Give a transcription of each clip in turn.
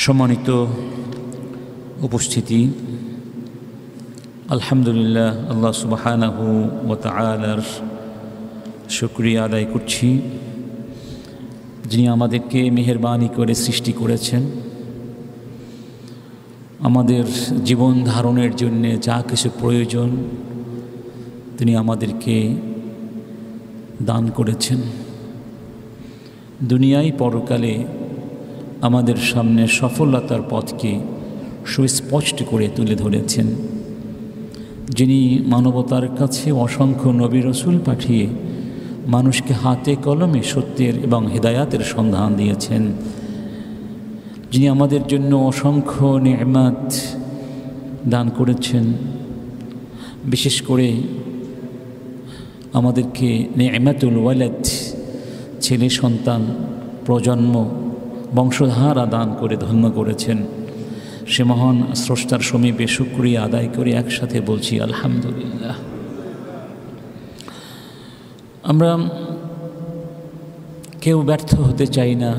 সম্মানিত উপস্থিতি, আলহামদুলিল্লাহ আল্লাহ সুবহানাহু ওয়া তাআলার শুকরিয়া আদায় করছি, যিনি আমাদেরকে মেহেরবানি করে সৃষ্টি করেছেন। আমাদের জীবন ধারণের জন্যে যা কিছু প্রয়োজন তিনি আমাদেরকে দান করেছেন। দুনিয়ায় পরকালে আমাদের সামনে সফলতার পথকে সুস্পষ্ট করে তুলে ধরেছেন, যিনি মানবতার কাছে অসংখ্য নবী রাসূল পাঠিয়ে মানুষকে হাতে কলমে সত্যের এবং হেদায়াতের সন্ধান দিয়েছেন, যিনি আমাদের জন্য অসংখ্য নেয়ামত দান করেছেন। বিশেষ করে আমাদেরকে নেয়ামতুল ওয়ালাদ, ছেলে সন্তান, প্রজন্ম, বংশধারা দান করে ধন্য করেছেন। সে মহান স্রষ্টার সমীপে শুকরিয়া আদায় করে একসাথে বলছি আলহামদুলিল্লাহ। আমরা কেউ ব্যর্থ হতে চাই না,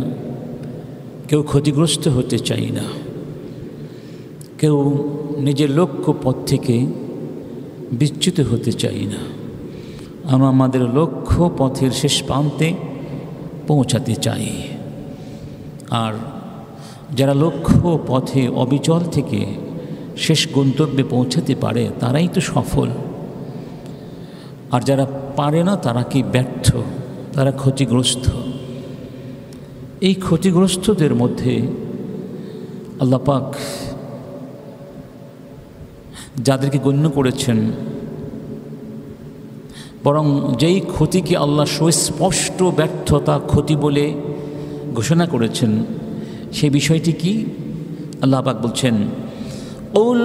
কেউ ক্ষতিগ্রস্ত হতে চাই না, কেউ নিজের লক্ষ্য পথ থেকে বিচ্যুত হতে চাই না। আমরা আমাদের লক্ষ্য পথের শেষ প্রান্তে পৌঁছাতে চাই। আর যারা লক্ষ্য পথে অবিচল থেকে শেষ গন্তব্যে পৌঁছাতে পারে তারাই তো সফল। আর যারা পারে না তারা কি ব্যর্থ, তারা ক্ষতিগ্রস্ত। এই ক্ষতিগ্রস্তদের মধ্যে আল্লাহ পাক যাদেরকে গণ্য করেছেন, বরং যেই ক্ষতিকে আল্লাহ সুস্পষ্ট ব্যর্থতা ক্ষতি বলে ঘোষণা করেছেন, সেই বিষয়টি কি? আল্লাহ পাক বলছেন, قُلْ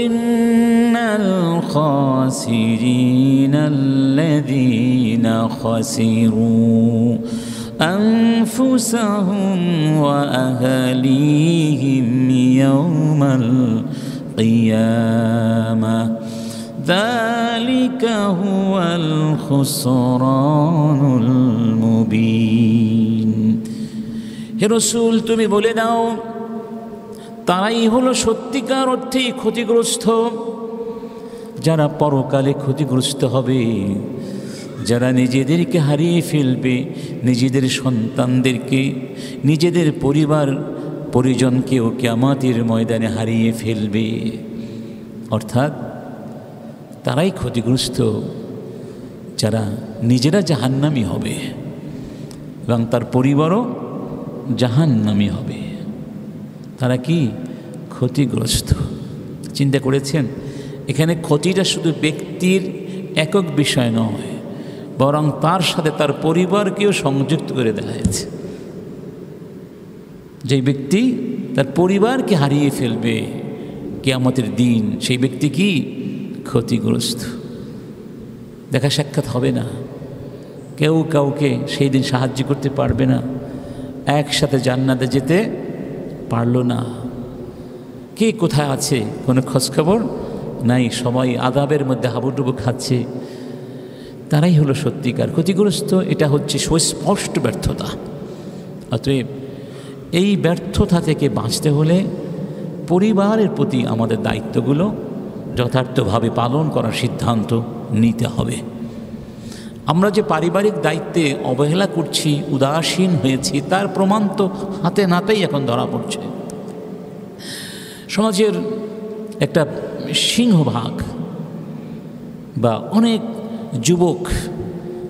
إِنَّ الْخَاسِرِينَ الَّذِينَ خَسِرُوا أَنفُسَهُمْ وَأَهْلِيهِمْ يَوْمَ الْقِيَامَةِ ذَلِكَ هُوَ الْخُسْرَانُ الْمُبِينُ। হে রাসূল, তুমি বলে দাও, তারাই হলো সত্যিকার অর্থেই ক্ষতিগ্রস্ত, যারা পরকালে ক্ষতিগ্রস্ত হবে, যারা নিজেদেরকে হারিয়ে ফেলবে, নিজেদের সন্তানদেরকে, নিজেদের পরিবার পরিজনকেও কিয়ামতের ময়দানে হারিয়ে ফেলবে। অর্থাৎ তারাই ক্ষতিগ্রস্ত যারা নিজেরা জাহান্নামী হবে এবং তার পরিবারও জাহান্নামী হবে। তারা কি ক্ষতিগ্রস্ত? চিন্তা করেছেন, এখানে ক্ষতিটা শুধু ব্যক্তির একক বিষয় নয়, বরং তার সাথে তার পরিবারকেও সংযুক্ত করে দেওয়া হয়েছে। যে ব্যক্তি তার পরিবারকে হারিয়ে ফেলবে কিয়ামতের দিন, সেই ব্যক্তি কি ক্ষতিগ্রস্ত। দেখা সাক্ষাৎ হবে না, কেউ কাউকে সেই দিন সাহায্য করতে পারবে না, একসাথে জান্নাতে যেতে পারলো না। কে কোথায় আছে কোনো খোঁজখবর নাই, সবাই আযাবের মধ্যে হাবুডুবু খাচ্ছে। তারাই হলো সত্যিকার ক্ষতিগ্রস্ত। এটা হচ্ছে সুস্পষ্ট ব্যর্থতা। অতএব এই ব্যর্থতা থেকে বাঁচতে হলে পরিবারের প্রতি আমাদের দায়িত্বগুলো যথার্থভাবে পালন করার সিদ্ধান্ত নিতে হবে। আমরা যে পারিবারিক দায়িত্বে অবহেলা করছি, উদাসীন হয়েছি, তার প্রমাণ তো হাতে নাতেই এখন ধরা পড়ছে। সমাজের একটা সিংহভাগ বা অনেক যুবক,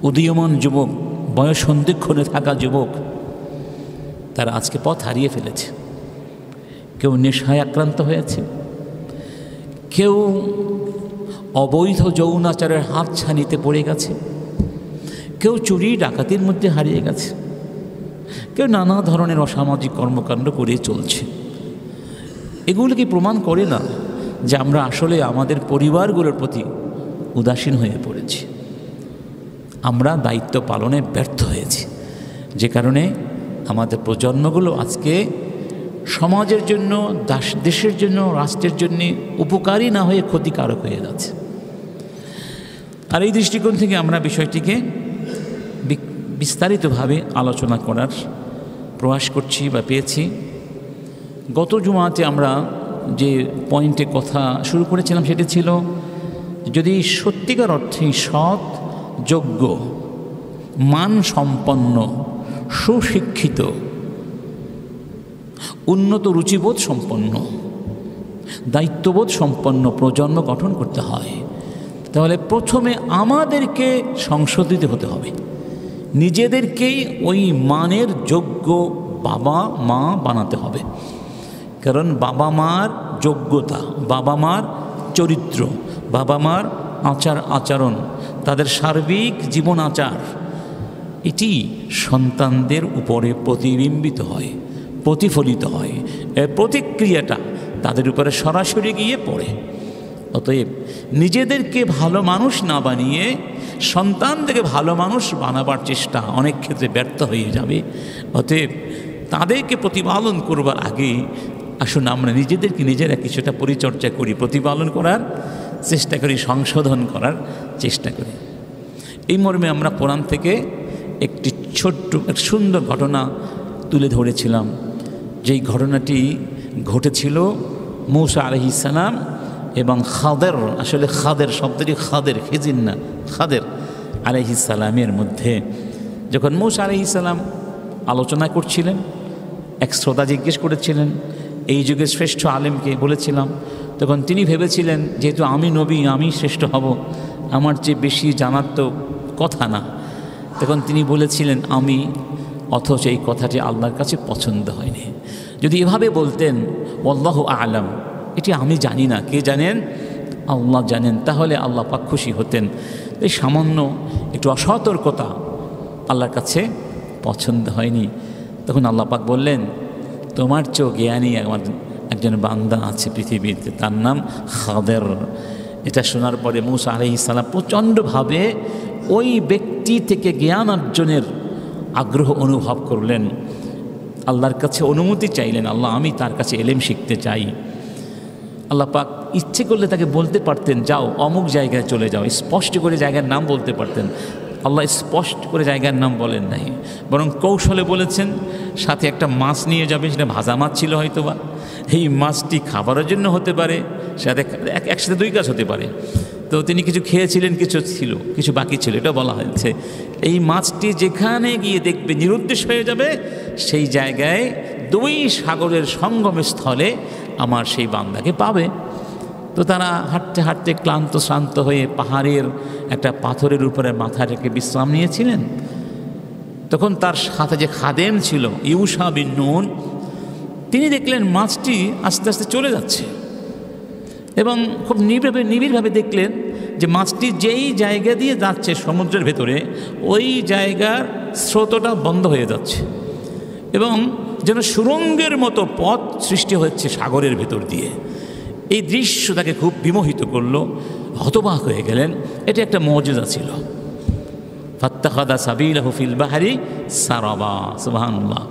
উদীয়মান যুবক, বয়স সন্ধিক্ষণে থাকা যুবক, তারা আজকে পথ হারিয়ে ফেলেছে। কেউ নেশায় আক্রান্ত হয়েছে, কেউ অবৈধ যৌনাচারের হাতছানিতে পড়ে গেছে, কেউ চুরি ডাকাতির মধ্যে হারিয়ে গেছে, কেউ নানা ধরনের অসামাজিক কর্মকাণ্ড করে চলছে। এগুলো কি প্রমাণ করে না যে আমরা আসলে আমাদের পরিবারগুলোর প্রতি উদাসীন হয়ে পড়েছি? আমরা দায়িত্ব পালনে ব্যর্থ হয়েছি, যে কারণে আমাদের প্রজন্মগুলো আজকে সমাজের জন্য, দেশের জন্য, রাষ্ট্রের জন্য উপকারী না হয়ে ক্ষতিকারক হয়ে যাচ্ছে। আর এই দৃষ্টিকোণ থেকে আমরা বিষয়টিকে বিস্তারিতভাবে আলোচনা করার প্রয়াস করছি বা পেয়েছি। গত জুমাতে আমরা যে পয়েন্টে কথা শুরু করেছিলাম সেটি ছিল, যদি সত্যিকার অর্থে সৎ, যোগ্য, মানসম্পন্ন, সুশিক্ষিত, উন্নত রুচিবোধ সম্পন্ন, দায়িত্ববোধ সম্পন্ন প্রজন্ম গঠন করতে হয়, তাহলে প্রথমে আমাদেরকে সংশোধিত হতে হবে, নিজেদেরকেই ওই মানের যোগ্য বাবা মা বানাতে হবে। কারণ বাবা মার যোগ্যতা, বাবা মার চরিত্র, বাবা মার আচার আচরণ, তাদের সার্বিক জীবন আচার, এটি সন্তানদের উপরে প্রতিবিম্বিত হয়, প্রতিফলিত হয়। এর প্রতিক্রিয়াটা তাদের উপরে সরাসরি গিয়ে পড়ে। অতএব নিজেদেরকে ভালো মানুষ না বানিয়ে সন্তানদেরকে ভালো মানুষ বানাবার চেষ্টা অনেক ক্ষেত্রে ব্যর্থ হয়ে যাবে। অতএব তাদেরকে প্রতিপালন করবার আগে আসুন আমরা নিজেদেরকে নিজেরা কিছুটা পরিচর্যা করি, প্রতিপালন করার চেষ্টা করি, সংশোধন করার চেষ্টা করি। এই মর্মে আমরা কোরআন থেকে একটি ছোট্ট এক সুন্দর ঘটনা তুলে ধরেছিলাম, যেই ঘটনাটি ঘটেছিল মূসা আলাইহিস সালাম এবং খাদের, আসলে খাদের শব্দটি খাদের, খিজির না, খাদের আলাইহিস সালামের মধ্যে। যখন মূসা আলাইহিস সালাম আলোচনা করছিলেন, এক শ্রোতা জিজ্ঞেস করেছিলেন, এই যুগের শ্রেষ্ঠ আলেমকে বলেছিলাম, তখন তিনি ভেবেছিলেন যেহেতু আমি নবী, আমি শ্রেষ্ঠ হব, আমার চেয়ে বেশি জানার তো কথা না। তখন তিনি বলেছিলেন আমি, অথচ এই কথাটি আল্লাহর কাছে পছন্দ হয়নি। যদি এভাবে বলতেন আল্লাহু আ'লাম, এটি আমি জানি না, কে জানেন? আল্লাহ জানেন, তাহলে আল্লাহ পাক খুশি হতেন। এই সামান্য একটু অসতর্কতা আল্লাহর কাছে পছন্দ হয়নি। তখন আল্লাহ পাক বললেন, তোমার চেয়েও জ্ঞানী আমার একজন বান্দা আছে পৃথিবীতে, তার নাম খাদের। এটা শোনার পরে মূসা আলাইহিস সালাম প্রচণ্ডভাবে ওই ব্যক্তি থেকে জ্ঞান অর্জনের আগ্রহ অনুভব করলেন, আল্লাহর কাছে অনুমতি চাইলেন, আল্লাহ আমি তার কাছে এলেম শিখতে চাই। আল্লাহ পাক ইচ্ছে করলে তাকে বলতে পারতেন যাও অমুক জায়গায় চলে যাও, স্পষ্ট করে জায়গার নাম বলতে পারতেন। আল্লাহ স্পষ্ট করে জায়গার নাম বলেন নাই, বরং কৌশলে বলেছেন সাথে একটা মাছ নিয়ে যাবে, সেটা ভাজা মাছ ছিল হয়তো বা, এই মাছটি খাবারের জন্য হতে পারে, সাথে একসাথে দুই কাজ হতে পারে। তো তিনি কিছু খেয়েছিলেন, কিছু ছিল, কিছু বাকি ছিল, এটা বলা হয়েছে। এই মাছটি যেখানে গিয়ে দেখবে নিরুদ্দেশ হয়ে যাবে, সেই জায়গায় দুই সাগরের সঙ্গম স্থলে আমার সেই বান্দাকে পাবে। তো তারা হাঁটতে হাঁটতে ক্লান্ত শ্রান্ত হয়ে পাহাড়ের একটা পাথরের উপরে মাথা রেখে বিশ্রাম নিয়েছিলেন। তখন তার সাথে যে খাদেম ছিল ইউশা বিন নুন, তিনি দেখলেন মাছটি আস্তে আস্তে চলে যাচ্ছে এবং খুব নিবিড়ভাবে দেখলেন যে মাছটি যেই জায়গা দিয়ে যাচ্ছে সমুদ্রের ভেতরে, ওই জায়গার স্রোতটা বন্ধ হয়ে যাচ্ছে এবং যেন সুরঙ্গের মতো পথ সৃষ্টি হচ্ছে সাগরের ভেতর দিয়ে। এই দৃশ্য তাকে খুব বিমোহিত করল, হতবাক হয়ে গেলেন। এটা একটা মুজিজা ছিল। ফাত্তাখাযা সাবিলাহু ফিল বাহরি সারাবা, সুবহানাল্লাহ।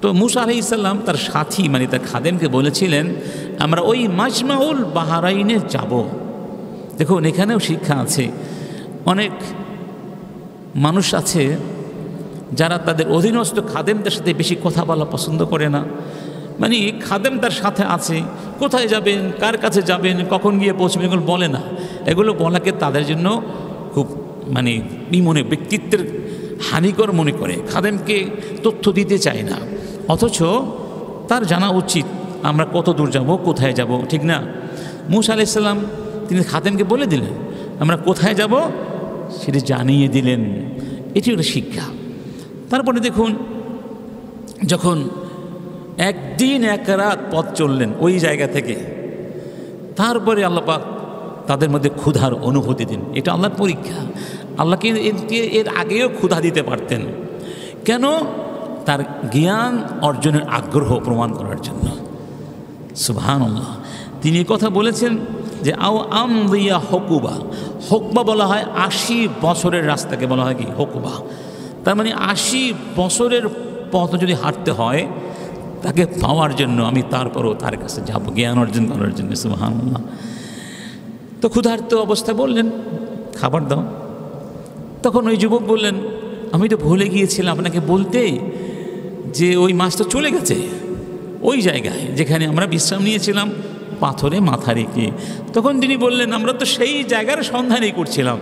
তো মূসা আলাইহিস সালাম তার সাথী মানে তার খাদেমকে বলেছিলেন আমরা ওই মাজমাউল বাহরাইনে যাব। দেখুন এখানেও শিক্ষা আছে। অনেক মানুষ আছে যারা তাদের অধীনস্থ খাদেমদের সাথে বেশি কথা বলা পছন্দ করে না। মানে খাদেম তার সাথে আছে, কোথায় যাবেন, কার কাছে যাবেন, কখন গিয়ে পৌঁছবেন, এগুলো বলে না। এগুলো বলাকে তাদের জন্য খুব মানে মনে ব্যক্তিত্বের হানিকর মনে করে, খাদেমকে তথ্য দিতে চায় না। অথচ তার জানা উচিত আমরা কত দূর যাব, কোথায় যাব, ঠিক না? মূসা আলাইহিস সালাম তিনি খাদেমকে বলে দিলেন আমরা কোথায় যাব, সেটি জানিয়ে দিলেন। এটি একটা শিক্ষা। তারপরে দেখুন যখন একদিন এক রাত পথ চললেন ওই জায়গা থেকে, তারপরে আল্লাহ পাক তাদের মধ্যে ক্ষুধার অনুভূতি দিন। এটা আল্লাহর পরীক্ষা। আল্লাহকে এর আগেও ক্ষুধা দিতে পারতেন, কেন? তার জ্ঞান অর্জনের আগ্রহ প্রমাণ করার জন্য। সুবহানাল্লাহ। তিনি কথা বলেছেন যে আও আমদিয়া হকুবা, হকবা বলা হয় 80 বছরের রাস্তাকে বলা হয় কি হকুবা। তার মানে 80 বছরের পথ যদি হাঁটতে হয় তাকে পাওয়ার জন্য, আমি তারপরও তার কাছে যাব জ্ঞান অর্জন করার জন্য। সুবহানাল্লাহ। তো ক্ষুধার্ত অবস্থা বললেন খাবার দাও। তখন ওই যুবক বললেন আমি তো ভুলে গিয়েছিলাম আপনাকে বলতে যে ওই মাছ তো চলে গেছে, ওই জায়গায় যেখানে আমরা বিশ্রাম নিয়েছিলাম, পাথরে মাথা রেখে। তখন তিনি বললেন, আমরা তো সেই জায়গার সন্ধানই করছিলাম।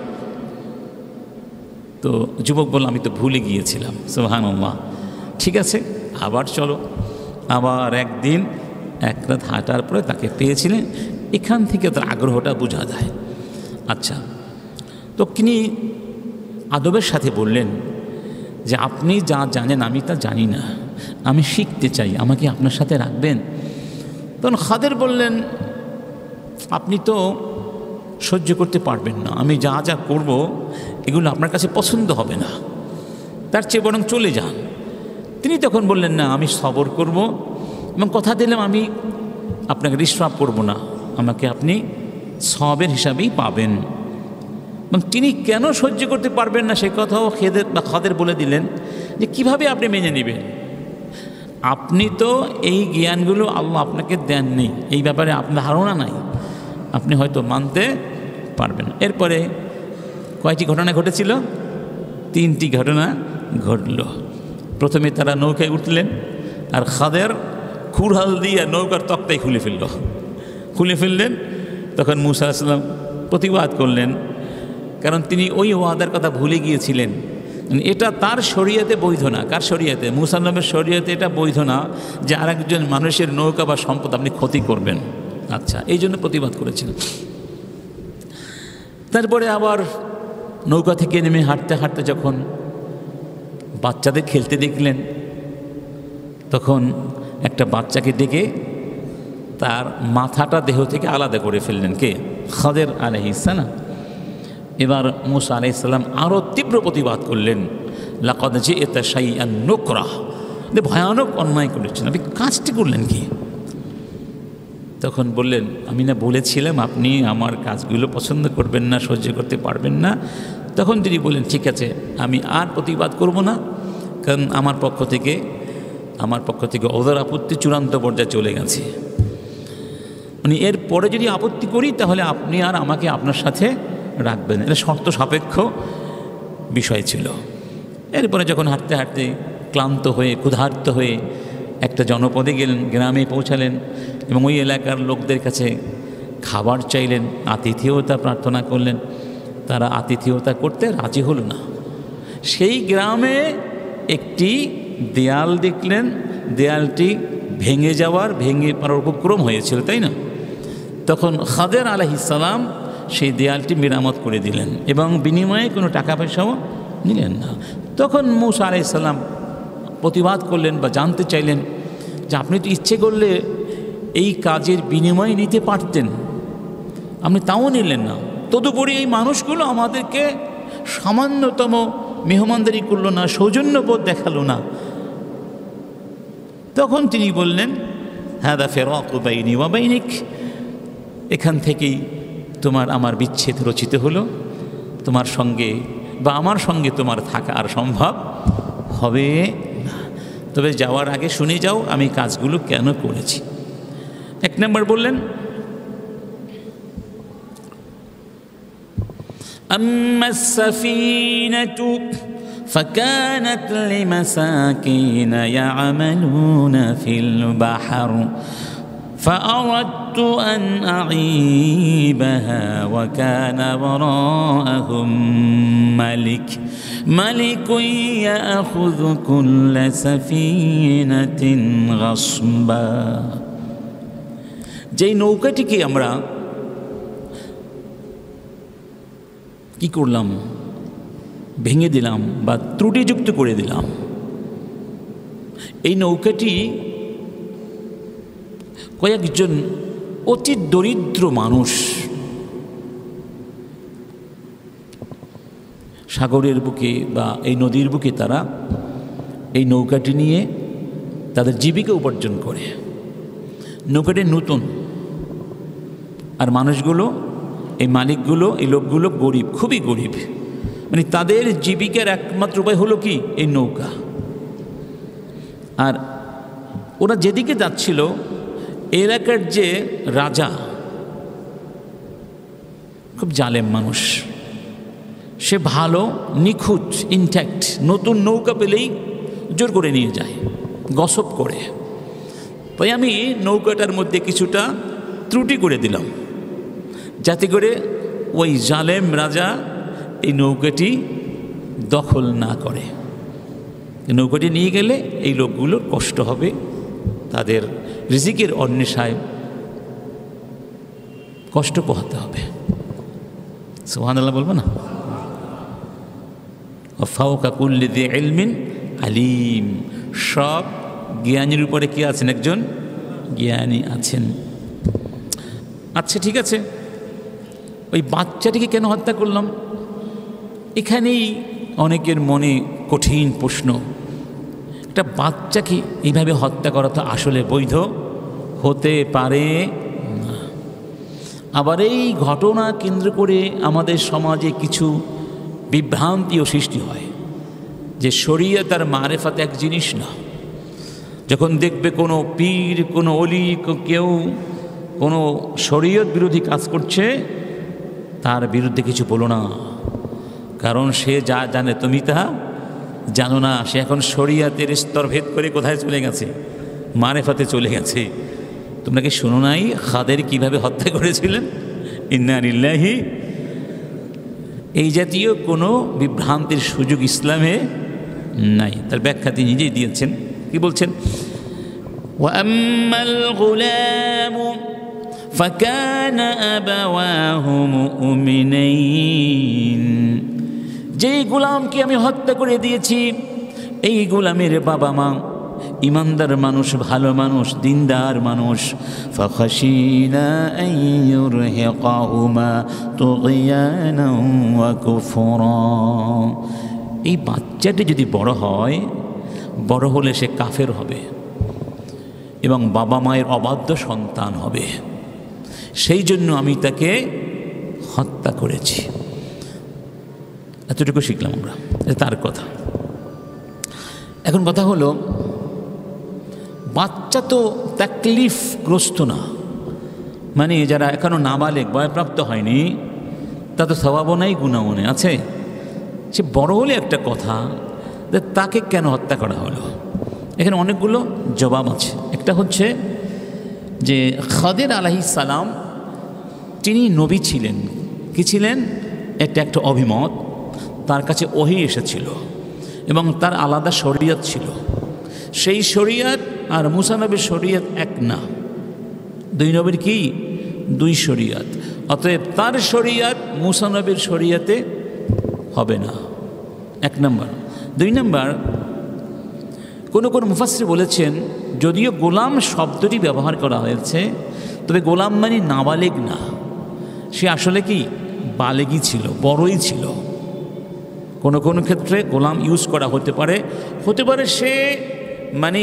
তো যুবক বলল, আমি তো ভুলে গিয়েছিলাম। সুবহানাল্লাহ। ঠিক আছে, আবার চলো। আবার একদিন এক রাত হাঁটার পরে তাকে পেয়েছিলেন। এখান থেকে তার আগ্রহটা বোঝা যায়। আচ্ছা, তো তিনি আদবের সাথে বললেন যে আপনি যা জানেন আমি তা জানি না, আমি শিখতে চাই, আমাকে আপনার সাথে রাখবেন? তখন খাদের বললেন, আপনি তো সহ্য করতে পারবেন না, আমি যা যা করব এগুলো আপনার কাছে পছন্দ হবে না, তার চেয়ে বরং চলে যান। তিনি তখন বললেন, না, আমি সবর করব এবং কথা দিলাম আমি আপনাকে ডিস্টার্ব করব না, আমাকে আপনি সবের হিসাবেই পাবেন। এবং তিনি কেন সহ্য করতে পারবেন না সে কথাও খাদের বলে দিলেন যে কিভাবে আপনি মেনে নেবেন। আপনি তো এই জ্ঞানগুলো আল্লাহ আপনাকে দেননি, এই ব্যাপারে আপনার ধারণা নাই, আপনি হয়তো মানতে পারবেন। এরপরে কয়টি ঘটনা ঘটেছিল? 3টি ঘটনা ঘটল। প্রথমে তারা নৌকায় উঠলেন আর খাদের কুড়াল দিয়ে নৌকার তক্তাই খুলে ফেললেন। তখন মুসা আলাইহিস সালাম প্রতিবাদ করলেন, কারণ তিনি ওই ওয়াদার কথা ভুলে গিয়েছিলেন। এটা তার শরীয়তে বৈধ না। কার শরীয়তে? মুসা নবীর শরীয়তে এটা বৈধ না যে আরেকজন মানুষের নৌকা বা সম্পদ আপনি ক্ষতি করবেন। আচ্ছা, এই জন্য প্রতিবাদ করেছিলেন। তারপরে আবার নৌকা থেকে নেমে হাঁটতে হাঁটতে যখন বাচ্চাদের খেলতে দেখলেন, তখন একটা বাচ্চাকে ডেকে তার মাথাটা দেহ থেকে আলাদা করে ফেললেন। কে? খাদের আলাইহিস সালাম। এবার মুসা আলাইহিস সালাম আরও তীব্র প্রতিবাদ করলেন, লাকাদ জি'তা শাইআন নুকরাহ, ভয়ানক অন্যায় করেছেন, আপনি কাজটি করলেন কি? তখন বললেন, আমি না বলেছিলাম আপনি আমার কাজগুলো পছন্দ করবেন না, সহ্য করতে পারবেন না। তখন তিনি বললেন, ঠিক আছে, আমি আর প্রতিবাদ করব না, কারণ আমার পক্ষ থেকে ওদের আপত্তি চূড়ান্ত পর্যায়ে চলে গেছে। মানে এরপরে যদি আপত্তি করি তাহলে আপনি আর আমাকে আপনার সাথে রাখবেন, এটা শর্ত সাপেক্ষ বিষয় ছিল। এরপরে যখন হাঁটতে হাঁটতে ক্লান্ত হয়ে ক্ষুধার্ত হয়ে একটা জনপদে গেলেন, গ্রামে পৌঁছালেন এবং ওই এলাকার লোকদের কাছে খাবার চাইলেন, আতিথেয়তা প্রার্থনা করলেন। তারা আতিথেয়তা করতে রাজি হলো না। সেই গ্রামে একটি দেয়াল দেখলেন, দেয়ালটি ভেঙে পড়ার উপক্রম হয়েছিল, তাই না? তখন খাদের আলাইহিস সালাম সেই দেয়ালটি মেরামত করে দিলেন এবং বিনিময়ে কোনো টাকা পয়সাও নিলেন না। তখন মুসা আলাইহিস সালাম প্রতিবাদ করলেন বা জানতে চাইলেন যে আপনি তো ইচ্ছে করলে এই কাজের বিনিময় নিতে পারতেন, আপনি তাও নিলেন না। তদুপরি এই মানুষগুলো আমাদেরকে সামান্যতম মেহমানদারি করলো না, সৌজন্যবোধ দেখালো না। তখন তিনি বললেন, হাদা ফিরাকু বাইনি ওয়া বাইনিক, এখান থেকেই তোমার আমার বিচ্ছেদ রচিত হলো, তোমার সঙ্গে বা আমার সঙ্গে তোমার থাকা আর সম্ভব হবে না। তবে যাওয়ার আগে শুনে যাও আমি কাজগুলো কেন করেছি। 1 নম্বর বললেন, আম্মাস সাফিনাতু فكانت لمساكين يعملون في البحر فأردت أن أعيبها وكان وراءهم ملك يأخذ كل سفينة غصبا। যেই নৌকাটিকে আমরা কি করলাম, ভেঙে দিলাম বা ত্রুটিযুক্ত করে দিলাম, এই নৌকাটি কয়েকজন অতি দরিদ্র মানুষ সাগরের বুকে বা এই নদীর বুকে তারা এই নৌকাটি নিয়ে তাদের জীবিকা উপার্জন করে। নৌকাটি নতুন, আর মানুষগুলো, এই মালিকগুলো, এই লোকগুলো গরিব, খুবই গরিব। মানে তাদের জীবিকার একমাত্র উপায় হলো কি? এই নৌকা। আর ওরা যেদিকে যাচ্ছিল, এলাকার যে রাজা খুব জালেম মানুষ, সে ভালো নিখুঁত ইনট্যাক্ট নতুন নৌকা পেলেই জোর করে নিয়ে যায়, গসব করে। তাই আমি নৌকাটার মধ্যে কিছুটা ত্রুটি করে দিলাম, যাতে করে ওই জালেম রাজা এই নৌকাটি দখল না করে। নৌকাটি নিয়ে গেলে এই লোকগুলোর কষ্ট হবে, তাদের রিজিকের অন্বেষায় কষ্ট পোহাতে হবে। সুবহানাল্লাহ বলবো না? ফাওকা কুল্লি যি ইলমিন আলিম, সব জ্ঞানীর উপরে কি আছেন? একজন জ্ঞানী আছেন। আচ্ছা ঠিক আছে, ওই বাচ্চাটিকে কেন হত্যা করলাম? এখানেই অনেকের মনে কঠিন প্রশ্ন, একটা বাচ্চাকে এইভাবে হত্যা করা তো আসলে বৈধ হতে পারে না। আবার এই ঘটনা কেন্দ্র করে আমাদের সমাজে কিছু বিভ্রান্তিও সৃষ্টি হয় যে শরীয়ত আর মারেফাত এক জিনিস না। যখন দেখবে কোনো পীর, কোনো অলি, কেউ কোনো শরীয়ত বিরোধী কাজ করছে, তার বিরুদ্ধে কিছু বলো না, কারণ সে যা জানে তুমি তা জানো না। সে এখন শরীয়তের স্তর ভেদ করে কোথায় চলে গেছে? মারেফাতে চলে গেছে। তোমরা কি শোনো নাই খাদের কিভাবে হত্যা করেছিলেন? ইন্না লিল্লাহি। এই জাতীয় কোনো বিভ্রান্তির সুযোগ ইসলামে নাই। তার ব্যাখ্যা তিনি নিজেই দিয়েছেন। কি বলছেন? ওয়াম্মাল গুলামু ফাকানা আবাওয়াহু মুমিনাইন, যেই গোলামকে আমি হত্যা করে দিয়েছি, এই গোলামের বাবা মা ইমানদার মানুষ, ভালো মানুষ, দিনদার মানুষ। ফাখাশিনা আন ইউরহিকাহুমা তুগয়ানান ওয়া কুফরা, এই বাচ্চাটি যদি বড় হয়, বড় হলে সে কাফের হবে এবং বাবা মায়ের অবাধ্য সন্তান হবে, সেই জন্য আমি তাকে হত্যা করেছি। এতটুকু শিখলাম আমরা, তার কথা। এখন কথা হলো, বাচ্চা তো তাকলিফগ্রস্ত না, মানে যারা এখনো নাবালেগ, বয়প্রাপ্ত হয়নি, তা তো স্বভাবও নাই, গুণাও নেই, আছে। সে বড় হলে একটা কথা, যে তাকে কেন হত্যা করা হলো? এখানে অনেকগুলো জবাব আছে। একটা হচ্ছে যে খাদির আলাইহিস সালাম তিনি নবী ছিলেন। কি ছিলেন? এটা একটা অভিমত। তার কাছে ওহী এসেছিল এবং তার আলাদা শরীয়ত ছিল। সেই শরীয়ত আর মুসা নবীর শরীয়ত এক না। দুই নবীর কি? দুই শরীয়ত। অতএব তার শরীয়ত মুসা নবীর শরীয়তে হবে না, এক নম্বর। দুই নম্বর, কোনো কোনো মুফাসসির বলেছেন, যদিও গোলাম শব্দটি ব্যবহার করা হয়েছে, তবে গোলাম মানে নাবালেগ না, সে আসলে কি বালেগই ছিল, বড়ই ছিল। কোনো কোনো ক্ষেত্রে গোলাম ইউজ করা হতে পারে সে মানে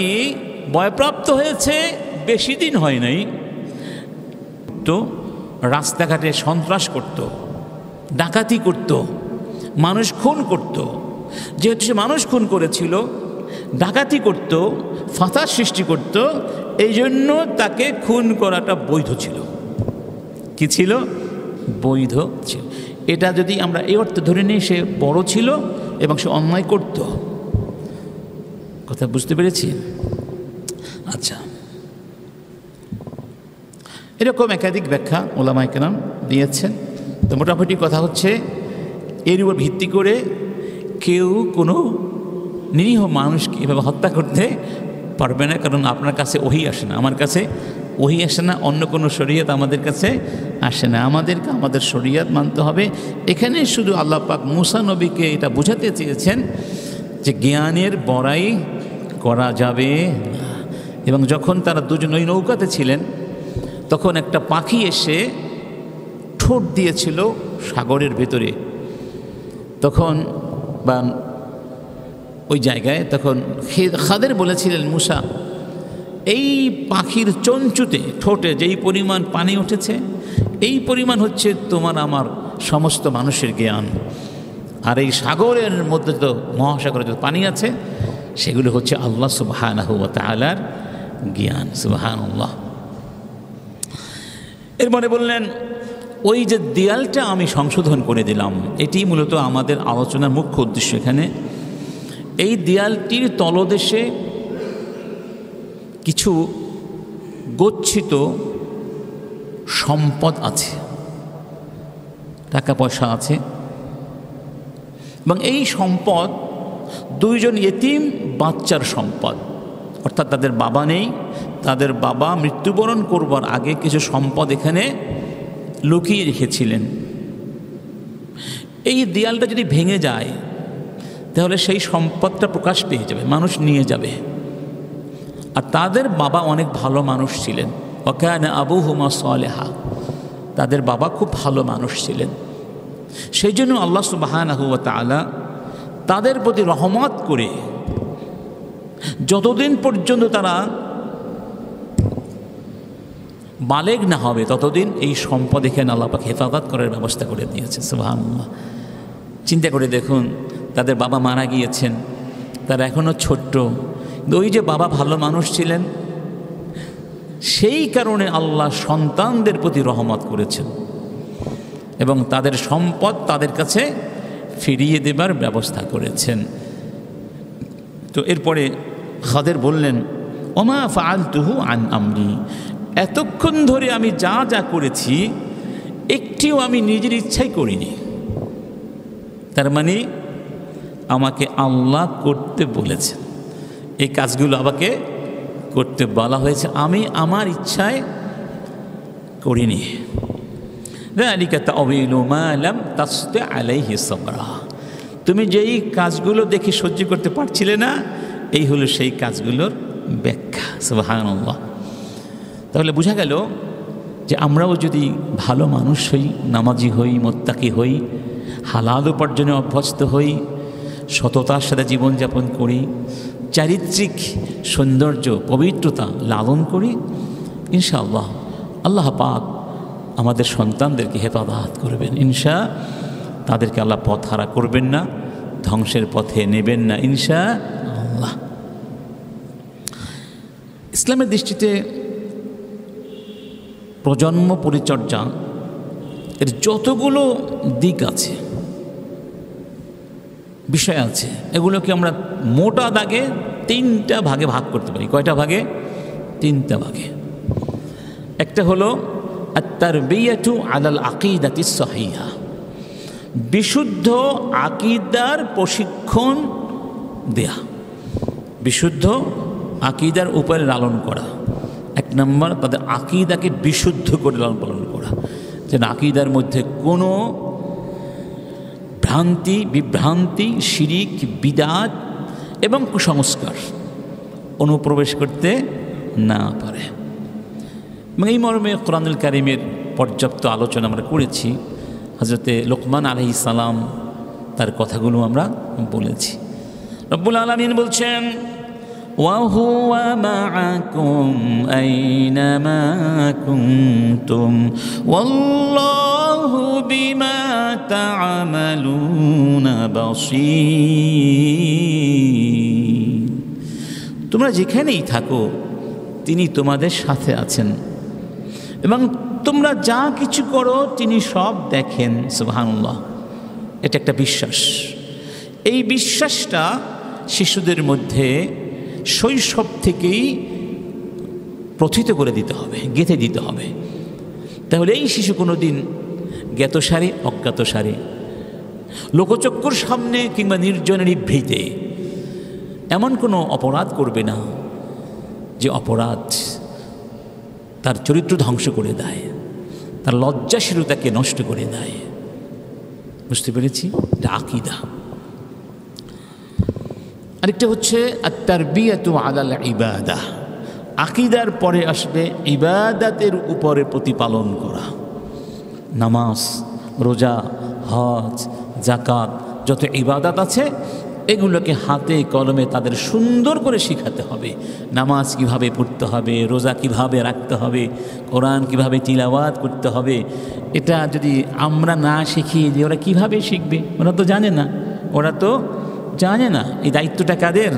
বয়প্রাপ্ত হয়েছে, বেশি দিন হয় নাই, তো রাস্তাঘাটে সন্ত্রাস করত, ডাকাতি করত, মানুষ খুন করত। যেহেতু সে মানুষ খুন করেছিল, ডাকাতি করত, ফাসাদ সৃষ্টি করত, এই জন্য তাকে খুন করাটা বৈধ ছিল। কি ছিল? বৈধ ছিল। এটা যদি আমরা এই অর্থে ধরে নিই, সে বড় ছিল এবং সে অন্যায় করত। কথা বুঝতে পেরেছি? আচ্ছা, এরকম একাধিক ব্যাখ্যা ওলামায়ে কেরাম দিয়েছেন। তো মোটামুটি কথা হচ্ছে, এর উপর ভিত্তি করে কেউ কোনো নিরীহ মানুষকে এভাবে হত্যা করতে পারবে না, কারণ আপনার কাছে ওহী আসে না, আমার কাছে ওহী আসে না, অন্য কোনো শরীয়ত আমাদের কাছে আসে না। আমাদেরকে আমাদের শরীয়ত মানতে হবে। এখানে শুধু আল্লাহ পাক মুসা নবীকে এটা বোঝাতে চেয়েছেন যে জ্ঞানের বড়াই করা যাবে না। এবং যখন তারা দুজন ওই নৌকাতে ছিলেন, তখন একটা পাখি এসে ঠোঁট দিয়েছিল সাগরের ভেতরে, তখন বা ওই জায়গায়, তখন খাদের বলেছিলেন, মুসা, এই পাখির চঞ্চুতে, ঠোঁটে যেই পরিমাণ পানি উঠেছে, এই পরিমাণ হচ্ছে তোমার আমার সমস্ত মানুষের জ্ঞান। আর এই সাগরের মধ্যে তো মহাসাগরে যত পানি আছে, সেগুলো হচ্ছে আল্লাহ সুবহানাহু ওয়া তাআলার জ্ঞান। সুবহানাল্লাহ। এরপরে বললেন, ওই যে দেয়ালটা আমি সংশোধন করে দিলাম, এটি মূলত আমাদের আলোচনার মুখ্য উদ্দেশ্য। এখানে এই দেয়ালটির তলদেশে কিছু গচ্ছিত সম্পদ আছে, টাকা পয়সা আছে, এবং এই সম্পদ দুইজন ইতিম বাচ্চার সম্পদ, অর্থাৎ তাদের বাবা নেই, তাদের বাবা মৃত্যুবরণ করবার আগে কিছু সম্পদ এখানে লুকিয়ে রেখেছিলেন। এই দেয়ালটা যদি ভেঙে যায় তাহলে সেই সম্পদটা প্রকাশ পেয়ে যাবে, মানুষ নিয়ে যাবে। আর তাদের বাবা অনেক ভালো মানুষ ছিলেন, ওয়াকানা আবুহুমা সালেহা, তাদের বাবা খুব ভালো মানুষ ছিলেন। সেই জন্য আল্লাহ সুবহানাহু ওয়া তাআলা তাদের প্রতি রহমত করে যতদিন পর্যন্ত তারা বালেগ না হবে ততদিন এই সম্পদ এখানে আল্লাহ পাক হেফাজত করার ব্যবস্থা করে দিয়েছে। সুবহানাল্লাহ। চিন্তা করে দেখুন, তাদের বাবা মারা গিয়েছেন, তারা এখনও ছোট্ট, ওই যে বাবা ভালো মানুষ ছিলেন, সেই কারণে আল্লাহ সন্তানদের প্রতি রহমত করেছেন এবং তাদের সম্পদ তাদের কাছে ফিরিয়ে দেবার ব্যবস্থা করেছেন। তো এরপরে খাদের বললেন, ওমা ফাআলতুহু আন আমরি, এতক্ষণ ধরে আমি যা যা করেছি একটিও আমি নিজের ইচ্ছাই করিনি। তার মানে আমাকে আল্লাহ করতে বলেছেন, এই কাজগুলো আমাকে করতে বলা হয়েছে, আমি আমার ইচ্ছায় করিনি। যালিকা তা'ওয়ীলু মা লাম তাসতি আলাইহি সাবরা, তুমি যেই কাজগুলো দেখে সহ্য করতে পারছিলে না, এই হলো সেই কাজগুলোর ব্যাখ্যা। সুবহানাল্লাহ। তাহলে বোঝা গেল যে আমরাও যদি ভালো মানুষ হই, নামাজি হই, মুত্তাকি হই, হালাল উপার্জনে অভ্যস্ত হই, সততার সাথে জীবনযাপন করি, চারিত্রিক সৌন্দর্য পবিত্রতা লালন করি, ইনশাআল্লাহ আল্লাহ পাক আমাদের সন্তানদেরকে হেফাজত করবেন। তাদেরকে আল্লাহ পথ হারা করবেন না, ধ্বংসের পথে নেবেন না, ইনশাআল্লাহ। ইসলামের দৃষ্টিতে প্রজন্ম পরিচর্যা এর যতগুলো দিক আছে, বিষয় আছে, এগুলোকে আমরা মোটা দাগে 3টা ভাগে ভাগ করতে পারি। কয়টা ভাগে? 3টা ভাগে। একটা হলো আত-তারবিয়াতু আলাল আকিদাতিস সহিহা, বিশুদ্ধ আকিদার প্রশিক্ষণ দেয়া, বিশুদ্ধ আকিদার উপরে লালন করা। 1 নম্বর, তাদের আকিদাকে বিশুদ্ধ করে লালন পালন করা, যেন আকিদার মধ্যে কোনো ভ্রান্তি, বিভ্রান্তি, শিরিক, বিদআত এবং কুসংস্কার অনুপ্রবেশ করতে না পারে। এবং এই মর্মে কোরআনুল কারীমের পর্যাপ্ত আলোচনা আমরা করেছি। হযরতে লোকমান আলাইহিস সালাম তার কথাগুলো আমরা বলেছি। রব্বুল আলামিন বলছেন, ওয়া হুয়া মাআকুম আইনামা কুনতুম ওয়াল্লাহু বিমা তা'মালুনা বাসীর। তোমরা যেখানেই থাকো তিনি তোমাদের সাথে আছেন এবং তোমরা যা কিছু করো তিনি সব দেখেন। সুবহানাল্লাহ। এটা একটা বিশ্বাস। এই বিশ্বাসটা শিশুদের মধ্যে শৈশব থেকেই প্রথিত করে দিতে হবে, গেঁথে দিতে হবে। তাহলে এই শিশু কোনো দিন জ্ঞাতসারে, অজ্ঞাতসারে, লোকচক্ষুর সামনে কিংবা নির্জনে নিভৃতে এমন কোনো অপরাধ করবে না যে অপরাধ তার চরিত্র ধ্বংস করে দেয়, তার লজ্জাশীলতাকে নষ্ট করে দেয়। বুঝতে পেরেছি? এটা আকীদা। আরেকটা হচ্ছে আত-তারবিয়াতু আলাল ইবাদাহ, আকীদার পরে আসবে ইবাদাতের উপরে প্রতিপালন করা। নামাজ, রোজা, হজ, যাকাত, যত ইবাদত আছে এগুলোকে হাতে কলমে তাদের সুন্দর করে শেখাতে হবে। নামাজ কিভাবে পড়তে হবে, রোজা কিভাবে রাখতে হবে, কোরআন কিভাবে তিলাওয়াত করতে হবে, এটা যদি আমরা না শিখি যে ওরা কিভাবে শিখবে? ওরা তো জানে না, ওরা তো জানে না। এই দায়িত্বটা কাদের?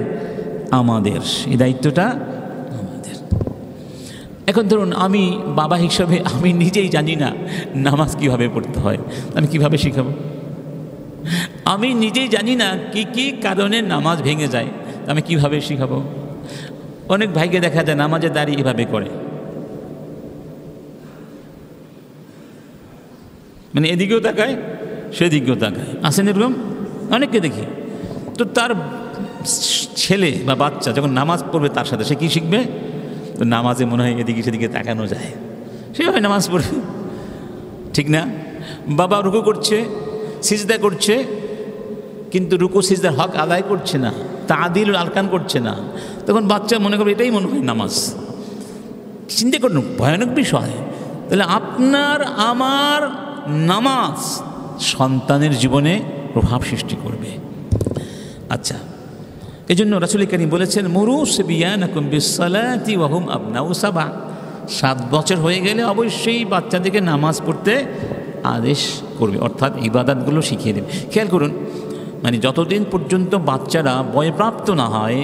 আমাদের। এই দায়িত্বটা আমাদের। এখন ধরুন আমি বাবা হিসাবে আমি নিজেই জানি না নামাজ কিভাবে পড়তে হয়, আমি কিভাবে শিখাবো? আমি নিজেই জানি না কি কি কারণে নামাজ ভেঙে যায়, আমি কিভাবে শিখাবো? অনেক ভাইকে দেখা যায় নামাজে দাঁড়িয়ে এভাবে করে, মানে এদিকেও তাকায় সেদিকেও তাকায়, আসেন এরকম অনেককে দেখি। তো তার ছেলে বা বাচ্চা যখন নামাজ পড়বে তার সাথে সে কী শিখবে? তো নামাজে মনে হয় এদিকে সেদিকে তাকানো যায়, সে হয় নামাজ পড়বে, ঠিক না? বাবা রুকু করছে, সিজদা করছে, কিন্তু রুকু সিজদার হক আদায় করছে না, তাদিল আরকান করছে না, তখন বাচ্চা মনে করবে এটাই মনে হয় নামাজ। চিন্তা করুন, ভয়ানক বিষয়। তাহলে আপনার আমার নামাজ সন্তানের জীবনে প্রভাব সৃষ্টি করবে। আচ্ছা, এই জন্য রাসূল কারীম বলেছেন, মুরু সিবিয়ানাকুম বিসসালাতি ওয়া হুম আবনাউ সাবা। 7 বছর হয়ে গেলে অবশ্যই বাচ্চাদেরকে নামাজ পড়তে আদেশ করবে, অর্থাৎ ইবাদতগুলো শিখিয়ে দেবে। খেয়াল করুন, মানে যতদিন পর্যন্ত বাচ্চারা বয়প্রাপ্ত না হয়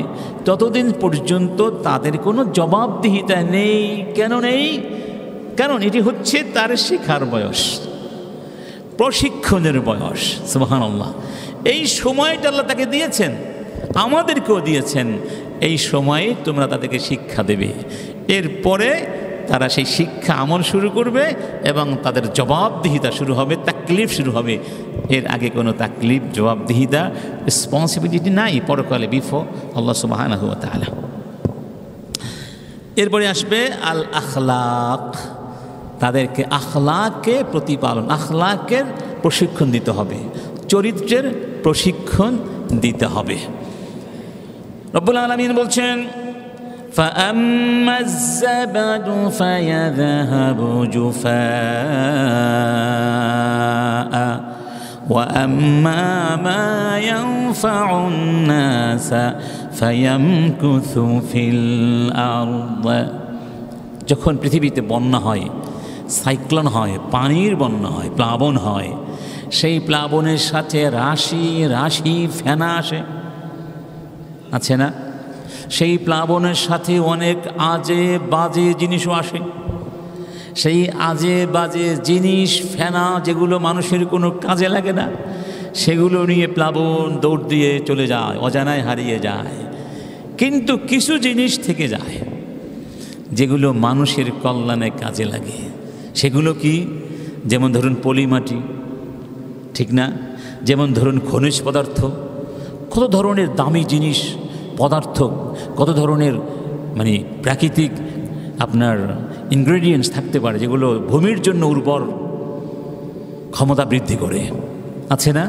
ততদিন পর্যন্ত তাদের কোনো জবাবদিহিতা নেই। কেন নেই? কারণ এটি হচ্ছে তার শেখার বয়স, প্রশিক্ষণের বয়স। সুবহানাল্লাহ। এই সময়টা আল্লাহ তাকে দিয়েছেন, আমাদেরকেও দিয়েছেন। এই সময়ে তোমরা তাদেরকে শিক্ষা দেবে, এরপরে তারা সেই শিক্ষা আমল শুরু করবে এবং তাদের জবাবদিহিতা শুরু হবে, তাকলিফ শুরু হবে। এর আগে কোনো তাকলিফ, জবাবদিহিতা, রেসপন্সিবিলিটি নাই পরকালে বিফোর আল্লাহ সুবহানাহু ওয়া তাআলা। এরপরে আসবে আল আখলাক। তাদেরকে আখলাকে প্রতিপালন, আখলাকের প্রশিক্ষণ দিতে হবে, চরিত্রের প্রশিক্ষণ দিতে হবে। রব্বুল আলামিন বলছেন, فَأَمَّا الزَّبَدُ فَيَذْهَبُ جُفَاءً وَأَمَّا مَا يَنفَعُ النَّاسَ فَيَمْكُثُ فِي الْأَرْضِ। যখন পৃথিবীতে বন্যা হয়, সাইক্লোন হয়, পানির বন্যা হয়, প্লাবন হয়, সেই প্লাবনের সাথে রাশি রাশি ফেনা আছে না? সেই প্লাবনের সাথে অনেক আজে বাজে জিনিসও আসে। সেই আজে বাজে জিনিস, ফেনা, যেগুলো মানুষের কোনো কাজে লাগে না, সেগুলো নিয়ে প্লাবন দৌড় দিয়ে চলে যায়, অজানায় হারিয়ে যায়। কিন্তু কিছু জিনিস থেকে যায় যেগুলো মানুষের কল্যাণে কাজে লাগে। সেগুলো কি? যেমন ধরুন পলিমাটি, ঠিক না? যেমন ধরুন খনিজ পদার্থ, কত ধরনের দামি জিনিস, পদার্থ, কত ধরনের মানে প্রাকৃতিক আপনার ইনগ্রেডিয়েন্টস থাকতে পারে যেগুলো ভূমির জন্য উর্বর ক্ষমতা বৃদ্ধি করে, আছে না?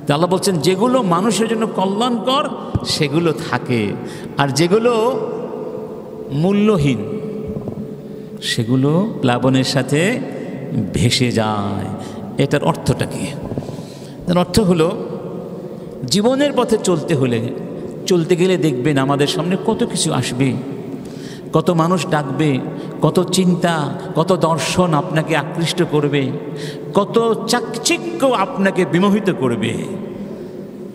তা আল্লাহ বলছেন, যেগুলো মানুষের জন্য কল্যাণকর সেগুলো থাকে, আর যেগুলো মূল্যহীন সেগুলো প্লাবনের সাথে ভেসে যায়। এটার অর্থটা কি? এর অর্থ হলো, জীবনের পথে চলতে গেলে দেখবেন আমাদের সামনে কত কিছু আসবে, কত মানুষ ডাকবে, কত চিন্তা, কত দর্শন আপনাকে আকৃষ্ট করবে, কত চাকচিক্য আপনাকে বিমোহিত করবে।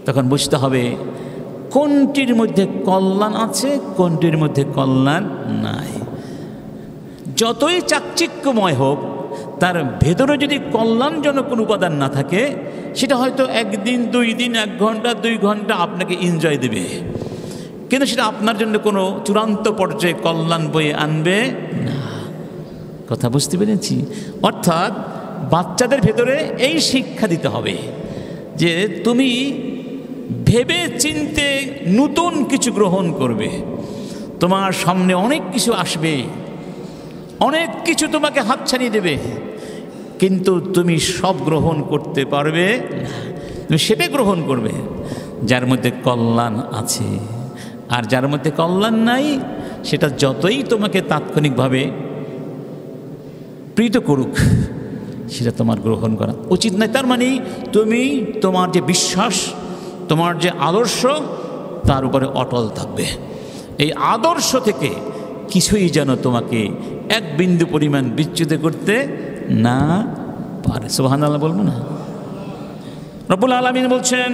তখন বুঝতে হবে কোনটির মধ্যে কল্যাণ আছে, কোনটির মধ্যে কল্যাণ নাই। যতই চাকচিক্যময় হোক, তার ভেতরে যদি কল্যাণজনক কোনো উপাদান না থাকে, সেটা হয়তো 1 দিন 2 দিন 1 ঘন্টা 2 ঘন্টা আপনাকে এনজয় দেবে, কিন্তু সেটা আপনার জন্য কোনো চূড়ান্ত পর্যায়ে কল্যাণ বয়ে আনবে না। কথা বুঝতে পেরেছি? অর্থাৎ বাচ্চাদের ভেতরে এই শিক্ষা দিতে হবে যে তুমি ভেবে চিন্তে নতুন কিছু গ্রহণ করবে। তোমার সামনে অনেক কিছু আসবে, অনেক কিছু তোমাকে হাতছানি দেবে, কিন্তু তুমি সব গ্রহণ করতে পারবে না। তুমি সেটা গ্রহণ করবে যার মধ্যে কল্যাণ আছে, আর যার মধ্যে কল্যাণ নাই সেটা যতই তোমাকে তাৎক্ষণিকভাবে প্রীত করুক, সেটা তোমার গ্রহণ করা উচিত নয়। তার মানে তুমি তোমার যে বিশ্বাস, তোমার যে আদর্শ, তার উপরে অটল থাকবে। এই আদর্শ থেকে কিছুই যেন তোমাকে 1 বিন্দু পরিমাণ বিচ্যুত করতে না পারে। সুবহানাল্লাহ বলবো না? রব্বুল আলামিন বলছেন,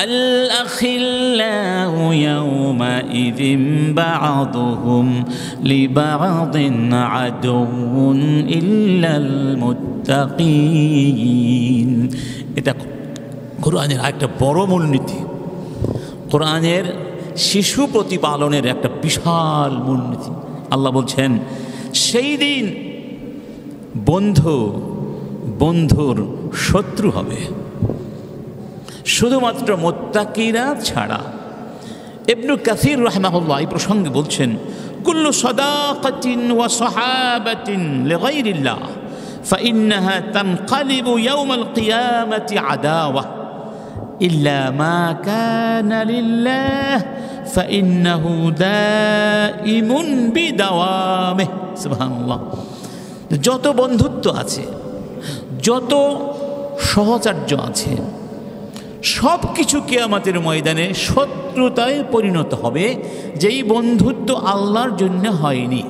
আল-আখিল্লাউ ইয়াওমাইযিন বা'দুহুম লিবা'দিন আদুউন ইল্লাল মুত্তাকিন। এটা কোরআনের একটা বড় মূলনীতি, কোরআনের শিশু প্রতিপালনের একটা বিশাল মূলনীতি। আল্লাহ বলছেন, সেই দিন বন্ধু বন্ধুর শত্রু হবে, শুধুমাত্র মুত্তাকিরা ছাড়া। ইবনু কাসির রাহিমাহুল্লাহ এই প্রসঙ্গে বলছেন, কুল্লু সাদাকাতিন ওয়া সাহাবাতিন লিগাইরিল্লাহ ফাইন্নাহা তানকালিবু ইয়াওমাল কিয়ামাতি আদাওয়া ইল্লা মা কানা লিল্লাহ ফাইন্নাহু দাইমুন বিদাওয়ামিহ। সুবহানাল্লাহ। যত বন্ধুত্ব আছে, যত সহচর্য আছে, সব কিছু কিয়ামতের ময়দানে শত্রুতায় পরিণত হবে, যেই বন্ধুত্ব আল্লাহর জন্য হয়নি।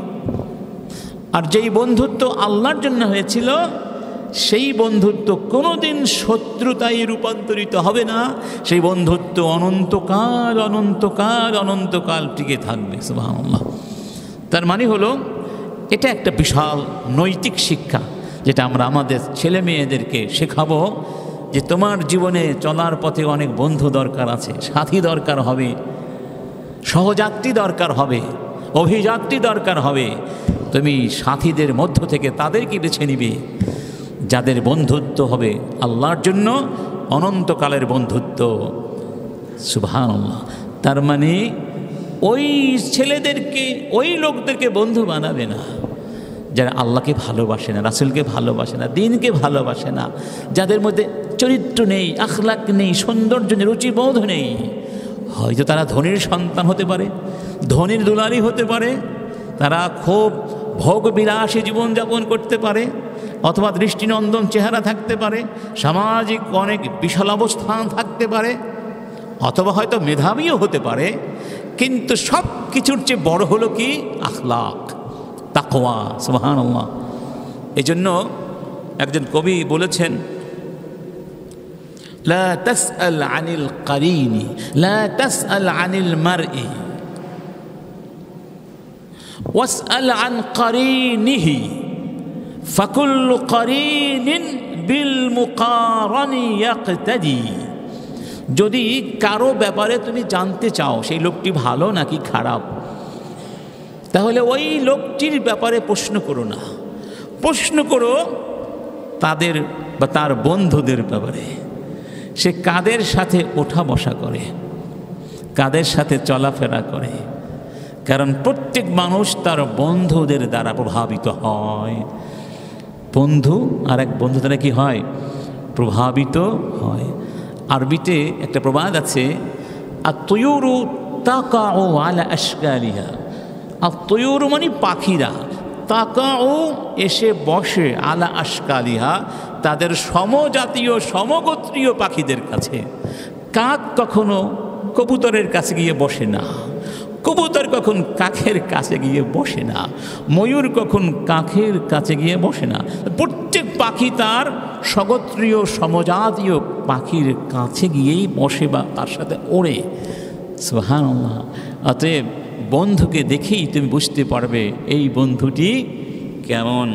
আর যেই বন্ধুত্ব আল্লাহর জন্য হয়েছিল, সেই বন্ধুত্ব কোনোদিন শত্রুতায় রূপান্তরিত হবে না। সেই বন্ধুত্ব অনন্তকাল অনন্তকাল অনন্তকাল টিকে থাকবে। সুবহানাল্লাহ। তার মানে হলো, এটা একটা বিশাল নৈতিক শিক্ষা, যেটা আমরা আমাদের ছেলে মেয়েদেরকে শেখাবো, যে তোমার জীবনে চলার পথে অনেক বন্ধু দরকার আছে, সাথী দরকার হবে, সহযাত্রী দরকার হবে, অভিযাত্রী দরকার হবে। তুমি সাথীদের মধ্য থেকে তাদেরকে বেছে নিবে যাদের বন্ধুত্ব হবে আল্লাহর জন্য, অনন্তকালের বন্ধুত্ব। সুবহানাল্লাহ। তার মানে ওই ছেলেদেরকে, ওই লোকদেরকে বন্ধু বানাবে না যারা আল্লাহকে ভালোবাসে না, রাসূলকে ভালোবাসে না, দ্বীনকে ভালোবাসে না, যাদের মধ্যে চরিত্র নেই, আখলাক নেই, সৌন্দর্য নেই, রুচিবোধ নেই। হয়তো তারা ধনীর সন্তান হতে পারে, ধনীর দুলারি হতে পারে, তারা খুব ভোগ বিলাসী জীবনযাপন করতে পারে, অথবা দৃষ্টিনন্দন চেহারা থাকতে পারে, সামাজিক অনেক বিশাল অবস্থান থাকতে পারে, অথবা হয়তো মেধাবীও হতে পারে। কিন্তু সব কিছুর চেয়ে বড় হলো কি? আখলাক, তাকওয়া। সুবহানাল্লাহ। এই জন্য একজন কবি বলেছেন, লা তাসআল আনিল কারিনি লা তাসআল আনিল মারই ওয়াসআল আন কারিনিহি ফাকুল্লু কারিনিন বিল মুকারানি ইয়াকতাদি। যদি কারো ব্যাপারে তুমি জানতে চাও সেই লোকটি ভালো নাকি খারাপ, তাহলে ওই লোকটির ব্যাপারে প্রশ্ন করো না, প্রশ্ন করো তাদের বা তার বন্ধুদের ব্যাপারে। সে কাদের সাথে ওঠা বসা করে, কাদের সাথে চলাফেরা করে, কারণ প্রত্যেক মানুষ তার বন্ধুদের দ্বারা প্রভাবিত হয়। বন্ধু আর এক বন্ধু দ্বারা কি হয়? প্রভাবিত হয়। আরবিতে একটা প্রবাদ আছে, আত-তুয়ুরু তাকাউ আলা আশকালিহা। আত-তুয়ুরু মানে পাখিরা, তাকাউ এসে বসে, আলা আশকালিহা তাদের সমজাতীয় সমগোত্রীয় পাখিদের কাছে। কাক কখনো কবুতরের কাছে গিয়ে বসে না, কবুতর কখন কাকের কাছে গিয়ে বসে না, ময়ূর কখন কাকের কাছে গিয়ে বসে না। প্রত্যেক পাখি তার স্বগোত্রীয় সমজাতীয় পাখির কাছে গিয়েই বসে বা তার সাথে ওড়ে। সুবহানাল্লাহ। অতএব বন্ধুকে দেখেই তুমি বুঝতে পারবে এই বন্ধুটি কেমন।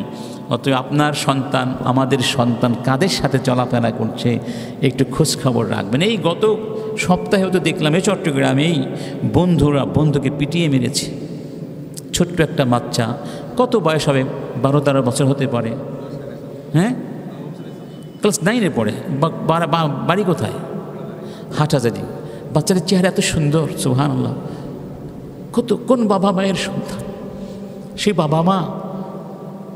অতএব আপনার সন্তান, আমাদের সন্তান কাদের সাথে চলাফেরা করছে একটু খোঁজখবর রাখবেন। এই গত সপ্তাহেও তো দেখলাম এই চট্টগ্রামেই বন্ধুরা বন্ধুকে পিটিয়ে মেরেছে। ছোট্ট একটা বাচ্চা, কত বয়স হবে? 12-13 বছর হতে পারে। হ্যাঁ, ক্লাস 9-এ পড়ে। বাড়ি কোথায়? হাটহাজারী। বাচ্চাদের চেহারা এত সুন্দর, সুবহানাল্লাহ। কোন বাবা মায়ের সন্তান, সেই বাবা মা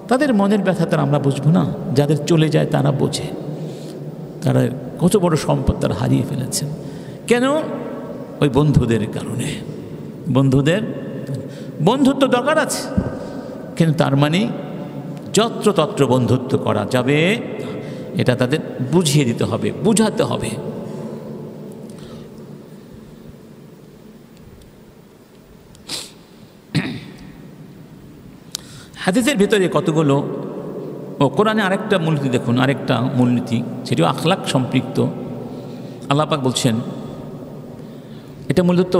তাদের মনের ব্যথা তারা আমরা বুঝবো না, যাদের চলে যায় তারা বোঝে। তারা কত বড় সম্পদ তারা হারিয়ে ফেলেছেন। কেন? ওই বন্ধুদের কারণে। বন্ধুত্ব দরকার আছে, কিন্তু তার মানে যত্রতত্র বন্ধুত্ব করা যাবে, এটা তাদের বুঝিয়ে দিতে হবে, বুঝাতে হবে। হাদিসের ভিতরে কতগুলো, কোরআনে আরেকটা মূলনীতি দেখুন, আরেকটা মূলনীতি, সেটিও আখলাক সম্পৃক্ত। আল্লাহ পাক বলছেন, এটা মূলত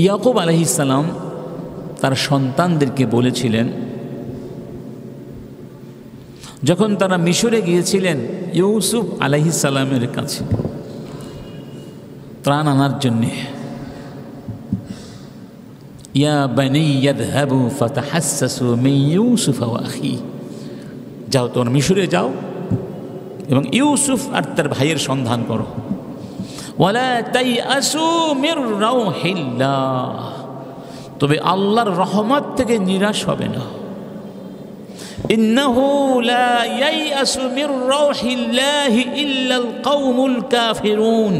ইয়াকুব আলাইহিস সালাম তার সন্তানদেরকে বলেছিলেন যখন তারা মিশরে গিয়েছিলেন ইউসুফ আলাইহিস সালামের কাছে ত্রাণ আনার জন্যে। ইয়া বানি ইয়াযহাবু ফাতাহাসসাসু মিন ইউসুফ ওয়া আখি, যাও তোমরা মিশরে যাও, এবং ইউসুফ আর তার ভাইয়ের সন্ধান করো। ওয়ালা তাইআসু মির রাউহিল্লাহ, তবে আল্লাহর রহমত থেকে নিরাশ হবে না। ইন্নাহু লা ইয়াইআসু মির রাউহিল্লাহি ইল্লাল কওমুল কাফিরুন,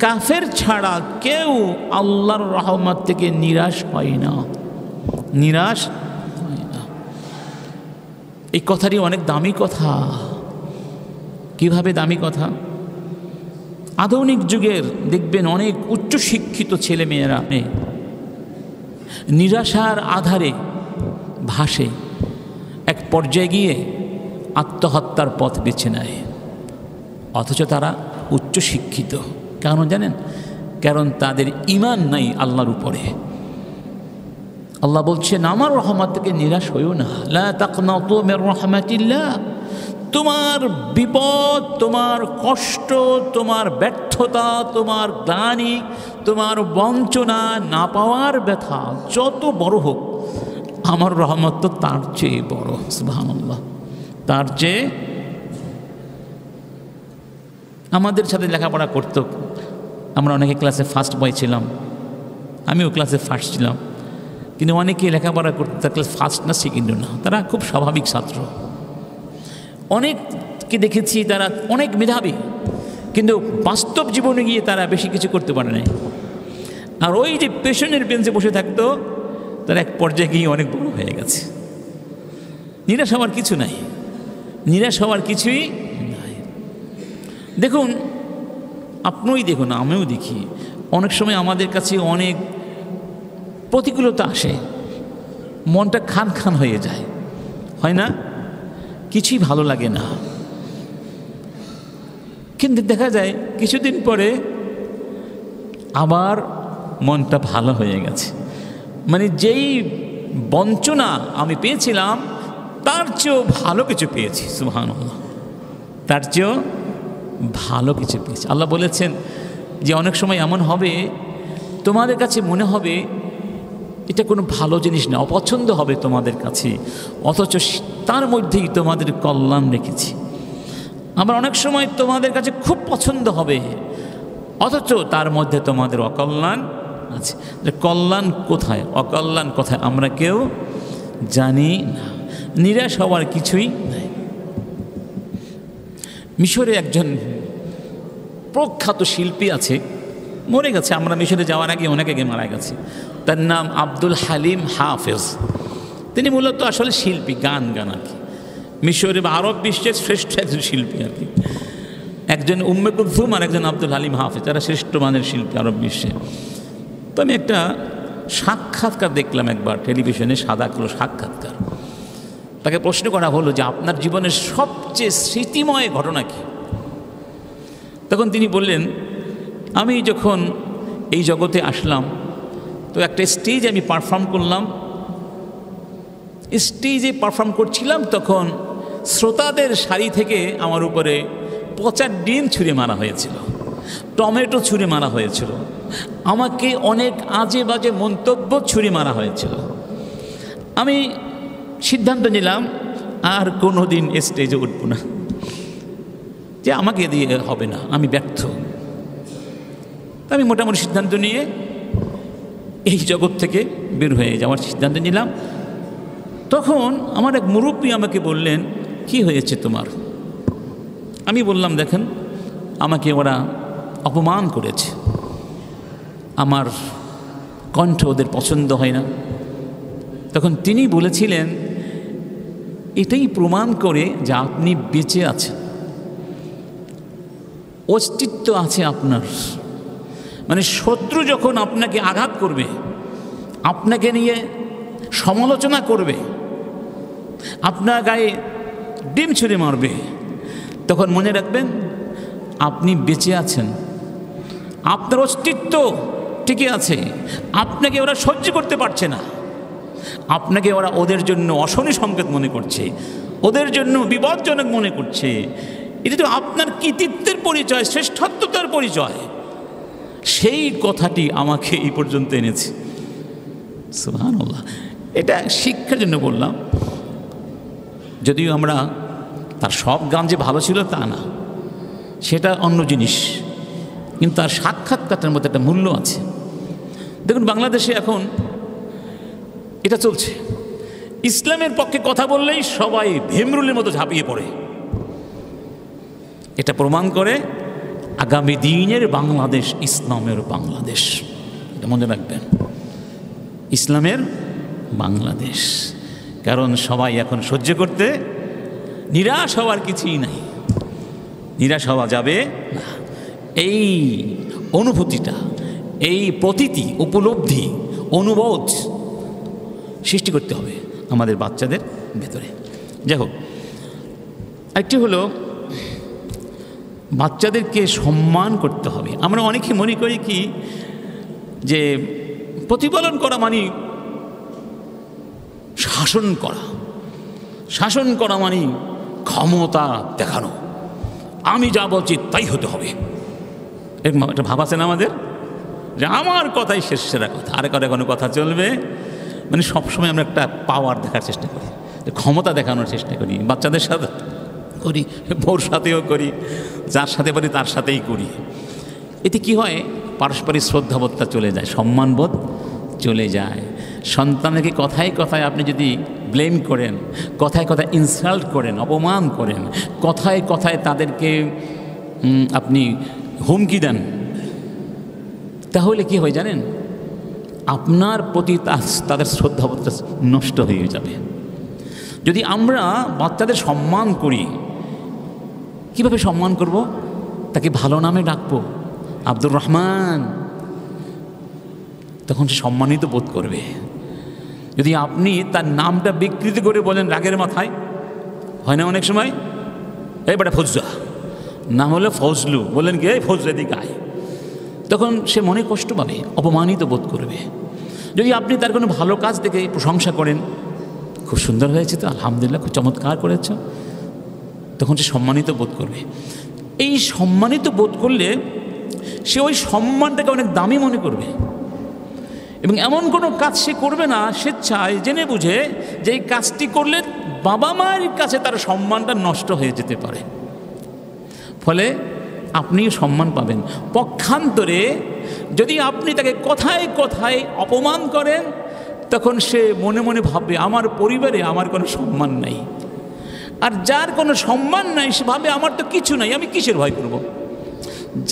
কাফের ছাড়া কেউ আল্লাহর রহমত থেকে নিরাশ হয় না, নিরাশ হয় না। এই কথাটি অনেক দামি কথা। কিভাবে দামি কথা? আধুনিক যুগের দেখবেন অনেক উচ্চশিক্ষিত ছেলেমেয়েরা নিরাশার আধারে ভাসে, এক পর্যায়ে গিয়ে আত্মহত্যার পথ বেছে নেয়, অথচ তারা উচ্চশিক্ষিত। কেন জানেন? কারণ তাদের ঈমান নাই আল্লাহর উপরে। আল্লাহ বলছেন আমার রহমত থেকে নিরাশ হইও না, লা তাকনাতু মির রাহমাতিল্লাহ। তোমার বিপদ, তোমার কষ্ট, তোমার ব্যর্থতা, তোমার গ্লানি, তোমার বঞ্চনা, না পাওয়ার ব্যথা যত বড় হোক, আমার রহমত তো তার চেয়ে বড়। সুবহানাল্লাহ, তার চেয়ে। আমাদের সাথে লেখাপড়া করত, আমরা অনেকে ক্লাসে ফার্স্ট বয় ছিলাম, আমিও ক্লাসে ফার্স্ট ছিলাম, কিন্তু অনেকে লেখাপড়া করতে তার ক্লাস ফার্স্ট না সেকেন্ডও না, তারা খুব স্বাভাবিক ছাত্র। অনেককে দেখেছি তারা অনেক মেধাবী, কিন্তু বাস্তব জীবনে গিয়ে তারা বেশি কিছু করতে পারে নাই। আর ওই যে পেছনের বেঞ্চে বসে থাকতো, তারা এক পর্যায়ে গিয়ে অনেক বড় হয়ে গেছে। নিরাশ হওয়ার কিছু নাই, নিরাশ হওয়ার কিছুই নাই। দেখুন, আপনিই দেখুন, আমিও দেখি, অনেক সময় আমাদের কাছে অনেক প্রতিকূলতা আসে, মনটা খান খান হয়ে যায়, হয় না? কিছুই ভালো লাগে না। কিন্তু দেখা যায় কিছুদিন পরে আবার মনটা ভালো হয়ে গেছে। মানে যেই বঞ্চনা আমি পেয়েছিলাম তার চেয়েও ভালো কিছু পেয়েছি। সুবহানাল্লাহ, তার চেয়েও ভালো কিছু পেয়েছি। আল্লাহ বলেছেন যে অনেক সময় এমন হবে তোমাদের কাছে মনে হবে এটা কোনো ভালো জিনিস না, অপছন্দ হবে তোমাদের কাছে, অথচ তার মধ্যেই তোমাদের কল্যাণ রেখেছি। আবার অনেক সময় তোমাদের কাছে খুব পছন্দ হবে, অথচ তার মধ্যে তোমাদের অকল্যাণ আছে। কল্যাণ কোথায়, অকল্যাণ কোথায় আমরা কেউ জানি না। নিরাশ হওয়ার কিছুই নাই। মিশরে একজন প্রখ্যাত শিল্পী আছে, মরে গেছে, আমরা মিশরে যাওয়ার আগে অনেক আগে মারা গেছে। তার নাম আব্দুল হালিম হাফেজ। তিনি মূলত আসলে শিল্পী, গান আর কি। মিশরে বা আরব বিশ্বের শ্রেষ্ঠ একজন শিল্পী আর কি। একজন উম্মে কুলথুম আর একজন আব্দুল হালিম হাফেজ, তারা শ্রেষ্ঠ মানের শিল্পী আরব বিশ্বে। তো আমি একটা সাক্ষাৎকার দেখলাম একবার টেলিভিশনে, সাদা কালো সাক্ষাৎকার। তাকে প্রশ্ন করা হলো যে আপনার জীবনের সবচেয়ে স্মৃতিময় ঘটনা কি? তখন তিনি বললেন, আমি যখন এই জগতে আসলাম তো একটা স্টেজ আমি পারফর্ম করলাম। স্টেজে পারফর্ম করছিলাম, তখন শ্রোতাদের সারি থেকে আমার উপরে পচা ডিম ছুঁড়ে মারা হয়েছিল, টমেটো ছুঁড়ে মারা হয়েছিল, আমাকে অনেক আজে বাজে মন্তব্য ছুঁড়ে মারা হয়েছিল। আমি সিদ্ধান্ত নিলাম আর কোনো দিন স্টেজে উঠব না, যে আমাকে দিয়ে হবে না, আমি ব্যর্থ। আমি মোটামুটি সিদ্ধান্ত নিয়ে এই জগৎ থেকে বের হয়ে যাওয়ার সিদ্ধান্ত নিলাম। তখন আমার এক মুরব্বী আমাকে বললেন, কি হয়েছে তোমার? আমি বললাম, দেখেন, আমাকে ওরা অপমান করেছে, আমার কণ্ঠ ওদের পছন্দ হয় না। তখন তিনি বলেছিলেন, এটাই প্রমাণ করে যে আপনি বেঁচে আছেন, অস্তিত্ব আছে আপনার। মানে শত্রু যখন আপনাকে আঘাত করবে, আপনাকে নিয়ে সমালোচনা করবে, আপনার গায়ে ডিম ছুঁড়ে মারবে, তখন মনে রাখবেন আপনি বেঁচে আছেন, আপনার অস্তিত্ব টিকে আছে। আপনাকে ওরা সহ্য করতে পারছে না, আপনাকে ওরা ওদের জন্য অশনি সংকেত মনে করছে, ওদের জন্য বিপজ্জনক মনে করছে। এটা তো আপনার কৃতিত্বের পরিচয়, শ্রেষ্ঠত্বতার পরিচয়। সেই কথাটি আমাকে এই পর্যন্ত এনেছে। সুবহানাল্লাহ, এটা শিক্ষার জন্য বললাম। যদিও আমরা তার সব গান যে ভালো ছিল তা না, সেটা অন্য জিনিস, কিন্তু তার সাক্ষাৎকারটার মধ্যে একটা মূল্য আছে। দেখুন বাংলাদেশে এখন এটা চলছে, ইসলামের পক্ষে কথা বললেই সবাই ভীমরুলের মতো ঝাঁপিয়ে পড়ে। এটা প্রমাণ করে আগামী দিনের বাংলাদেশ ইসলামের বাংলাদেশ, এটা মনে রাখবেন, ইসলামের বাংলাদেশ। কারণ সবাই এখন সহ্য করতে, নিরাশ হওয়ার কিছুই নাই, নিরাশ হওয়া যাবে না। এই অনুভূতিটা, এই প্রতীতি, উপলব্ধি, অনুবোধ সৃষ্টি করতে হবে আমাদের বাচ্চাদের ভেতরে। যাই হোক, একটি হলো বাচ্চাদেরকে সম্মান করতে হবে। আমরা অনেকে মনে করি কি যে প্রতিপালন করা মানে শাসন করা, শাসন করা মানে ক্ষমতা দেখানো, আমি যা বলছি তাই হতে হবে। এরকম একটা ভাব আছে না আমাদের, যে আমার কথাই শেষ সেরা কথা, আরে করে কোনো কথা চলবে, মানে সবসময় আমরা একটা পাওয়ার দেখার চেষ্টা করি, ক্ষমতা দেখানোর চেষ্টা করি। বাচ্চাদের সাথে করি, বোর সাথেও করি, যার সাথে পারি তার সাথেই করি। এতে কি হয়, পারস্পরিক শ্রদ্ধাবোধটা চলে যায়, সম্মানবোধ চলে যায়। সন্তানকে কথায় কথায় আপনি যদি ব্লেম করেন, কথায় কথায় ইনসাল্ট করেন, অপমান করেন, কথায় কথায় তাদেরকে আপনি হুমকি দেন, তাহলে কি হয় জানেন, আপনার প্রতি তাদের শ্রদ্ধাবোধটা নষ্ট হয়ে যাবে। যদি আমরা বাচ্চাদের সম্মান করি, কিভাবে সম্মান করব? তাকে ভালো নামে ডাকবো, আব্দুর রহমান, তখন সে সম্মানিত বোধ করবে। যদি আপনি তার নামটা বিকৃতি করে বলেন রাগের মাথায়, হয় না অনেক সময়, এই বেটা ফজলু, নাম হলো ফজলু, বলেন কি এই ফজলু দিকে আয়, তখন সে মনে কষ্ট পাবে, অপমানিত বোধ করবে। যদি আপনি তার কোনো ভালো কাজ দেখে প্রশংসা করেন, খুব সুন্দর হয়েছে তো, আলহামদুলিল্লাহ, খুব চমৎকার করেছ, তখন সে সম্মানিত বোধ করবে। এই সম্মানিত বোধ করলে সে ওই সম্মানটাকে অনেক দামি মনে করবে, এবং এমন কোনো কাজ সে করবে না স্বেচ্ছায় জেনে বুঝে যে এই কাজটি করলে বাবা মায়ের কাছে তার সম্মানটা নষ্ট হয়ে যেতে পারে। ফলে আপনিও সম্মান পাবেন। পক্ষান্তরে যদি আপনি তাকে কথায় কথায় অপমান করেন, তখন সে মনে মনে ভাববে আমার পরিবারে আমার কোনো সম্মান নাই। আর যার কোনো সম্মান নাই সে ভাবে আমার তো কিছু নাই, আমি কিসের ভয় করব।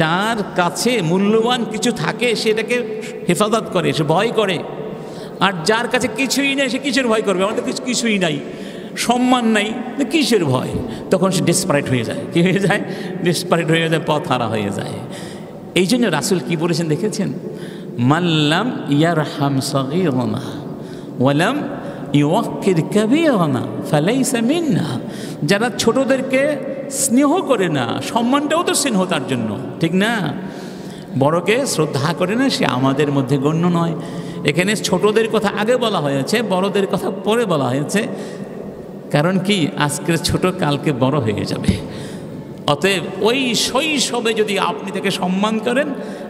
যার কাছে মূল্যবান কিছু থাকে সেটাকে হেফাজত করে, সে ভয় করে। আর যার কাছে কিছুই নেই সে কিসের ভয় করবে, আমার তো কিছুই নাই, সম্মান নাই, কিসের ভয়। তখন সে ডেসপারেট হয়ে যায়। কী হয়ে যায়? ডেসপারেট হয়ে যায়, পথ হারা হয়ে যায়। এই জন্য রাসূল কি বলেছেন দেখেছেন? মাল্লাম ইয়ারহাম সগীরানা ওয়ালাম ইউওয়াক্কির কাবীরানা ফালাইসা মিন্না। যারা ছোটদেরকে স্নেহ করে না, সম্মানটাও তো স্নেহ তার জন্য, ঠিক না? বড়কে শ্রদ্ধা করে না, সে আমাদের মধ্যে গণ্য নয়। এখানে ছোটদের কথা আগে বলা হয়েছে, বড়দের কথা পরে বলা হয়েছে। কারণ কি, আজকের ছোট কালকে বড় হয়ে যাবে। অতএব ওই শৈশবে যদি আপনি তাকে সম্মান করেন,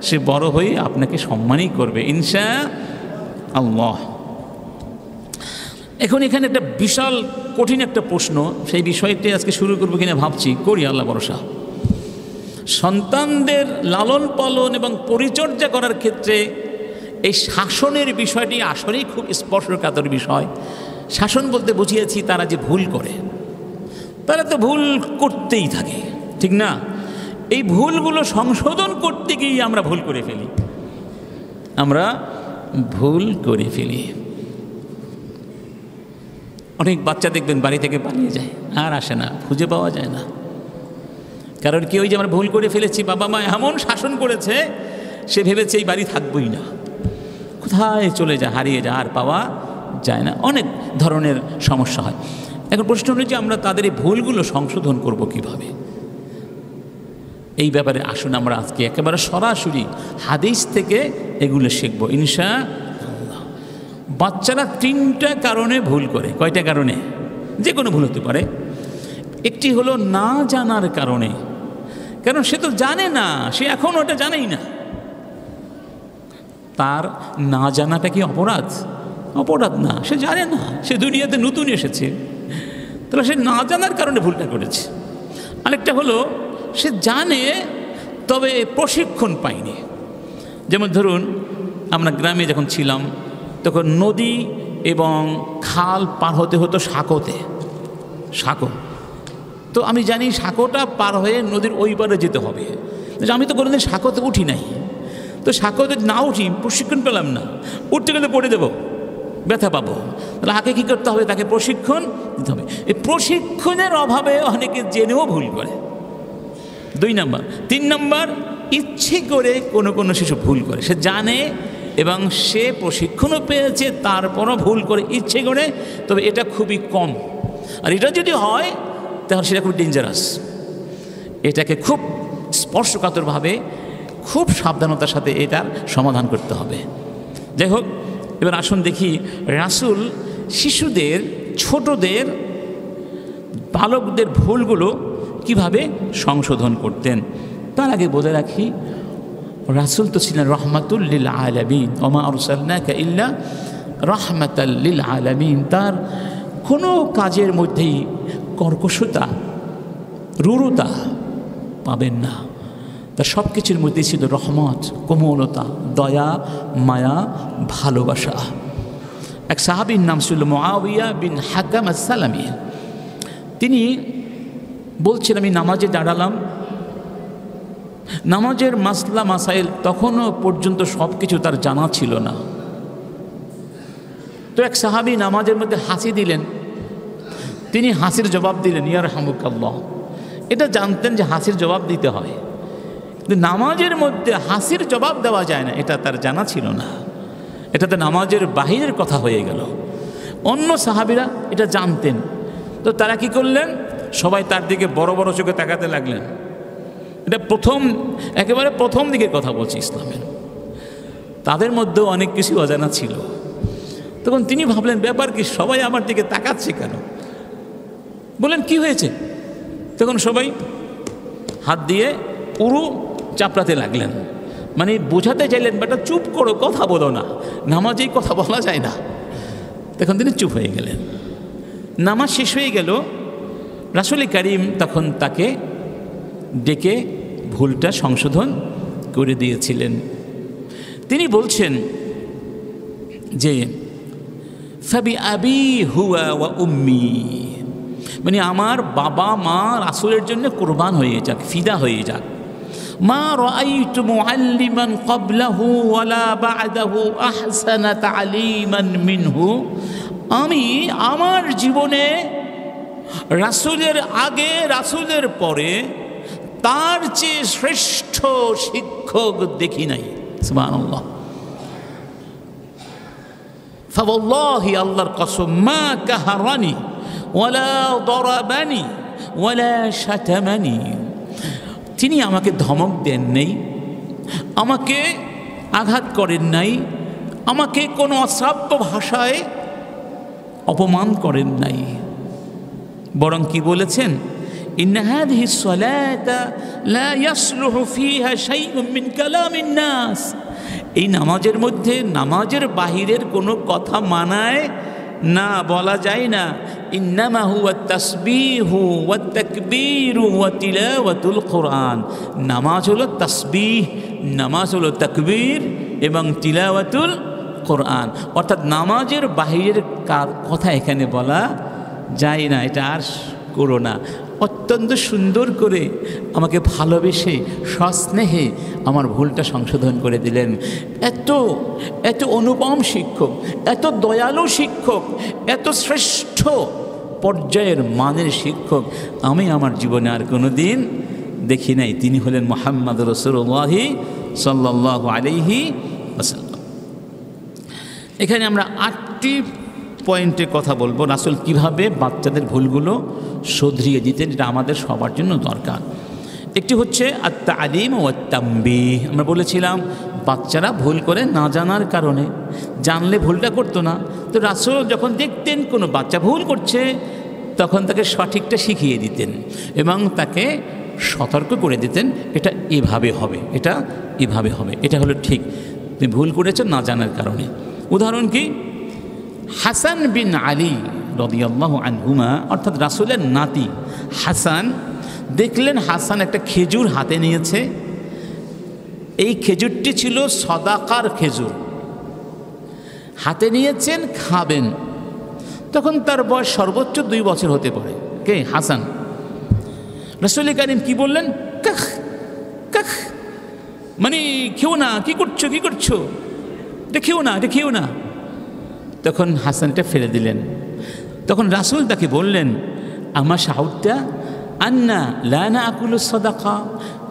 সে বড় হয়ে আপনাকে সম্মানই করবে ইনশাআল্লাহ। এখন এখানে একটা বিশাল কঠিন একটা প্রশ্ন, সেই বিষয়টি আজকে শুরু করবো কিনা ভাবছি, করি আল্লাহ ভরসা। সন্তানদের লালন পালন এবং পরিচর্যা করার ক্ষেত্রে এই শাসনের বিষয়টি আসলেই খুব স্পর্শকাতর বিষয়। শাসন বলতে বুঝিয়েছি তারা যে ভুল করে, তারা তো ভুল করতেই থাকে, ঠিক না? এই ভুলগুলো সংশোধন করতে গিয়ে আমরা ভুল করে ফেলি, আমরা ভুল করে ফেলি। অনেক বাচ্চা দেখবেন বাড়ি থেকে পালিয়ে যায়, আর আসে না, খুঁজে পাওয়া যায় না। কারণ কি, ওই যে আমরা ভুল করে ফেলেছি, বাবা মা এমন শাসন করেছে, সে ভেবেছে এই বাড়ি থাকবই না, কোথায় চলে যায়, হারিয়ে যায়, আর পাওয়া যায় না। অনেক ধরনের সমস্যা হয়। এখন প্রশ্ন হলো যে আমরা তাদের এই ভুলগুলো সংশোধন করব কিভাবে? এই ব্যাপারে আসুন আমরা আজকে একেবারে সরাসরি হাদিস থেকে এগুলো শিখবো ইনশাআল্লাহ। বাচ্চারা তিনটা কারণে ভুল করে। কয়টা কারণে? যে কোনো ভুল হতে পারে। একটি হলো না জানার কারণে, কারণ সে তো জানে না, সে এখন ওটা জানেই না। তার না জানাটা কি অপরাধ? অপরাধ না, সে জানে না, সে দুনিয়াতে নতুন এসেছে, তাহলে সে না জানার কারণে ভুলটা করেছে। আরেকটা হলো সে জানে তবে প্রশিক্ষণ পায়নি। যেমন ধরুন আমরা গ্রামে যখন ছিলাম তখন নদী এবং খাল পার হতে হতো সাঁকো। তো আমি জানি সাঁকোটা পার হয়ে নদীর ওই পারে যেতে হবে। আমি তো কোনোদিন সাঁকোতে উঠি নাই, তো সাঁকোতে না উঠি প্রশিক্ষণ পেলাম না, উঠতে গেলে পড়ে দেবো, ব্যথা পাবো। তাহলে আগে কী করতে হবে? তাকে প্রশিক্ষণ দিতে হবে। এই প্রশিক্ষণের অভাবে অনেকে জেনেও ভুল করে, 2 নম্বর। 3 নম্বর, ইচ্ছে করে কোনো শিশু ভুল করে, সে জানে এবং সে প্রশিক্ষণও পেয়েছে তারপরও ভুল করে ইচ্ছে করে, তবে এটা খুবই কম। আর এটা যদি হয় তাহলে সেটা খুব ডেঞ্জারাস। এটাকে খুব স্পর্শকাতরভাবে খুব সাবধানতার সাথে এটার সমাধান করতে হবে। যাই হোক, এবার আসুন দেখি রাসূল শিশুদের, ছোটদের, বালকদের ভুলগুলো কিভাবে সংশোধন করতেন। তার আগে বলে রাখি, রাসূল তো ছিলেন রহমাতুল লিল আলামিন, ওমা আরসালনাকা ইল্লা রাহমাতাল লিল আলামিন। তার কোনো কাজের মধ্যেই কর্কশতা, রূঢ়তা পাবেন না। তার সব কিছুর মধ্যেই ছিল রহমত, কোমলতা, দয়া, মায়া, ভালোবাসা। এক সাহাবীর নাম ছিল মুআবিয়া বিন হাকাম আস-সালামী। তিনি বলছেন, আমি নামাজে দাঁড়ালাম, নামাজের মাসলা মাসাইল তখনও পর্যন্ত সব কিছু তার জানা ছিল না। তো এক সাহাবী নামাজের মধ্যে হাসি দিলেন, তিনি হাসির জবাব দিলেন, ইয়ারহামুকাল্লাহ। এটা জানতেন যে হাসির জবাব দিতে হয়, কিন্তু নামাজের মধ্যে হাসির জবাব দেওয়া যায় না, এটা তার জানা ছিল না। এটাতে নামাজের বাহিরের কথা হয়ে গেল। অন্য সাহাবীরা এটা জানতেন, তো তারা কি করলেন? সবাই তার দিকে বড় বড় চোখে তাকাতে লাগলেন। এটা একেবারে প্রথম দিকের কথা বলছি ইসলামের। তাদের মধ্যেও অনেক কিছু অজানা ছিল। তখন তিনি ভাবলেন, ব্যাপার কি, সবাই আমার দিকে তাকাচ্ছে কেন? বললেন, কি হয়েছে? তখন সবাই হাত দিয়ে উরু চাপড়াতে লাগলেন, মানে বোঝাতে চাইলেন, বেটা চুপ করো, কথা বলো না, নামাজেই কথা বলা যায় না। তখন তিনি চুপ হয়ে গেলেন। নামাজ শেষ হয়ে গেল। রাসূল কারীম তখন তাকে ডেকে ভুলটা সংশোধন করে দিয়েছিলেন। তিনি বলছেন যে ফাবি আবি হুয়া ওয়া উম্মি, মানে আমার বাবা মা রাসূলের জন্য কুরবান হয়ে যাক, ফিদা হয়ে যাক। মা রাআইতু মুআল্লিমান ক্বাবলাহু ওয়ালা বা'দাহু আহসানা তা'লিমান মিনহু, আমি আমার জীবনে রাসূলের আগে রাসূলের পরে তার চেয়ে শ্রেষ্ঠ শিক্ষক দেখি নাই। সুবহানাল্লাহ। ফাওয়াল্লাহি, আল্লাহর কসম, মা কাহারানি ওয়ালা দরাবানি ওয়ালা শাতামানি, তিনি আমাকে ধমক দেন নাই, আমাকে আঘাত করেন নাই, আমাকে কোনো অশ্রাব্য ভাষায় অপমান করেন নাই। বরং কি বলেছেন? ইন্না হাযিহি সলাতা লা ইয়াসলুহু ফিহা শাইউন মিন কালামিন নাস, এই নামাজের মধ্যে নামাজের বাহিরের কোনো কথা মানায় না, বলা যায় না। ইন্নামা হুয়া তাসবিহু ওয়া তাকবীরু ওয়া তিলাওয়াতুল কোরআন, নামাজ হলো তাসবিহ, নামাজ হলো তাকবীর এবং তিলাওয়াতুল কোরআন। অর্থাৎ নামাজের বাহিরের কথা এখানে বলা যায় না, এটা আর করো না। অত্যন্ত সুন্দর করে আমাকে ভালোবেসে সস্নেহে আমার ভুলটা সংশোধন করে দিলেন। এত অনুপম শিক্ষক, এত দয়ালু শিক্ষক, এত শ্রেষ্ঠ পর্যায়ের মানের শিক্ষক আমি আমার জীবনে আর কোনো দিন দেখি নাই। তিনি হলেন মুহাম্মদ রাসূলুল্লাহ সাল্লাল্লাহু আলাইহি ওয়াসাল্লাম। এখানে আমরা 8টি পয়েন্টে কথা বলবো, রাসূল কিভাবে বাচ্চাদের ভুলগুলো শুধরিয়ে দিতেন, এটা আমাদের সবার জন্য দরকার। একটি হচ্ছে আত-তা'লিম ওয়া তানবীহ। আমরা বলেছিলাম বাচ্চারা ভুল করে না জানার কারণে, জানলে ভুলটা করতো না। তো রাসূল যখন দেখতেন কোনো বাচ্চা ভুল করছে তখন তাকে সঠিকটা শিখিয়ে দিতেন এবং তাকে সতর্ক করে দিতেন, এটা এভাবে হবে, এটা এভাবে হবে, এটা হলো ঠিক, তুমি ভুল করেছো না জানার কারণে। উদাহরণ কি? হাসান বিন আলী রাদিয়াল্লাহু আনহুমা অর্থাৎ রাসূলের নাতি হাসান দেখলেন হাসান একটা খেজুর হাতে নিয়েছে। এই খেজুরটি ছিল সদাকার খেজুর, হাতে নিয়েছেন, খাবেন। তখন তার বয়স সর্বোচ্চ 2 বছর হতে পারে। কে? হাসান। রাসূল কারীম কি বললেন? কাখ কাখ, মানে খেও না, কি করছো কি করছো, এটা খেও না, এটা খেও না। তখন হাসানটা ফেলে দিলেন। তখন রাসূল তাকে বললেন, আমার শাহুদটা আন্না লা নাকুলু সাদাকা,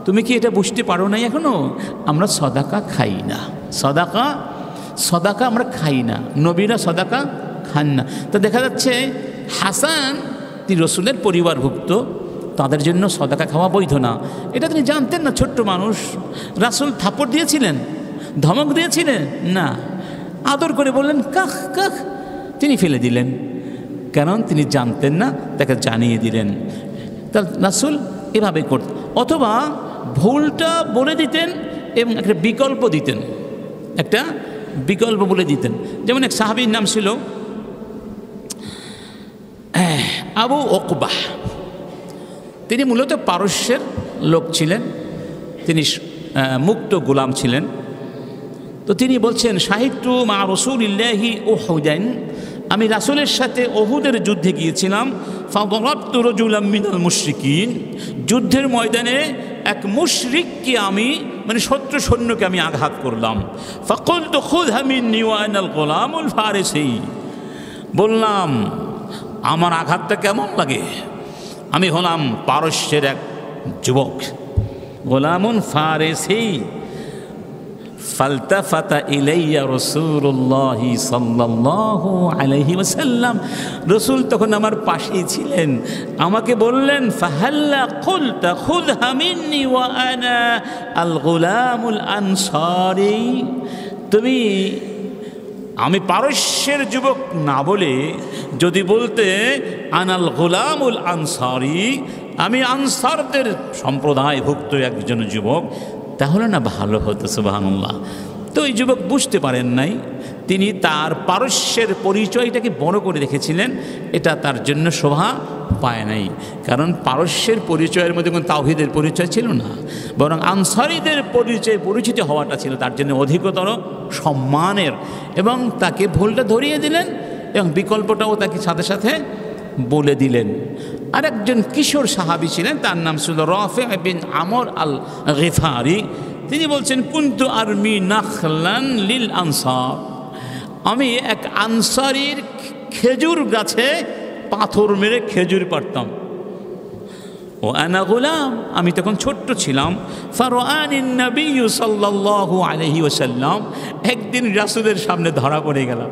তুমি কি এটা বুঝতে পারো না এখনো? আমরা সদাকা খাই না, সদাকা আমরা খাই না, নবীরা সদাকা খান না। তো দেখা যাচ্ছে হাসান তিনি রসুলের পরিবারভুক্ত, তাদের জন্য সদাকা খাওয়া বৈধ না। এটা তিনি জানতেন না, ছোট্ট মানুষ। রাসূল থাপ্পড় দিয়েছিলেন, ধমক দিয়েছিলেন না, আদর করে বললেন কাখ কাখ, তিনি ফেলে দিলেন, কারণ তিনি জানতেন না, তাকে জানিয়ে দিলেন। তা রাসূল এভাবে করতেন, অথবা ভুলটা বলে দিতেন এবং একটা বিকল্প দিতেন, একটা বিকল্প বলে দিতেন। যেমন এক সাহাবীর নাম ছিল আবু উকবাহ, তিনি মূলত পারস্যের লোক ছিলেন, তিনি মুক্ত গোলাম ছিলেন। তো তিনি বলছেন, শাহিদতু মা রাসূলিল্লাহি উহুদান, আমি রাসূলের সাথে উহুদের যুদ্ধে গিয়েছিলাম। ফাদরাবতু রাজুলাম মিনাল মুশরিকিন, যুদ্ধের ময়দানে এক মুশরিককে আমি, মানে শত্রু সৈন্যকে আমি আঘাত করলাম। ফাকুলতু খুযহা মিন্নী ওয়া আনাল গোলামুল ফারিসি, বললাম আমার আঘাতটা কেমন লাগে, আমি হলাম পারস্যের এক যুবক, গোলামুন ফারিসি। ফালতাফাতা ইলাইয়া রাসূলুল্লাহ সাল্লাল্লাহু আলাইহি ওয়াসাল্লাম, রাসূল তখন আমার পাশেই ছিলেন, আমাকে বললেন ফাহাল্লা কুলতা খুযহা মিন্নী ওয়া আনা আল গোলামুল আনসারি, তুমি আমি পারস্যের যুবক না বলে যদি বলতে আনাল গোলামুল আনসারি, আমি আনসারদের সম্প্রদায়ভুক্ত একজন যুবক, তাহলে না ভালো হতো। সুবহানাল্লাহ। তো এই যুবক বুঝতে পারেন নাই, তিনি তার পারস্যের পরিচয়টাকে বড় করে রেখেছিলেন, এটা তার জন্য শোভা পায় নাই। কারণ পারস্যের পরিচয়ের মধ্যে কোনো তাওহীদের পরিচয় ছিল না, বরং আনসারীদের পরিচিত হওয়াটা ছিল তার জন্য অধিকতর সম্মানের। এবং তাকে ভুলটা ধরিয়ে দিলেন এবং বিকল্পটাও তাকে সাথে সাথে বলে দিলেন। আরেকজন কিশোর সাহাবী ছিলেন, তার নাম ছিল রাফি বিন আমর আল গিফারি। তিনি বলছেন, কুনতু আরমি নাখলান লিল আনসার, আমি এক আনসারীর খেজুর গাছে পাথর মেরে খেজুর পাড়তাম। ও আনা গোলাম, আমি তখন ছোট্ট ছিলাম। ফারআনিন নবী সাল্লাল্লাহু আলাইহি ওয়াসাল্লাম, একদিন রাসূলের সামনে ধরা পড়ে গেলাম।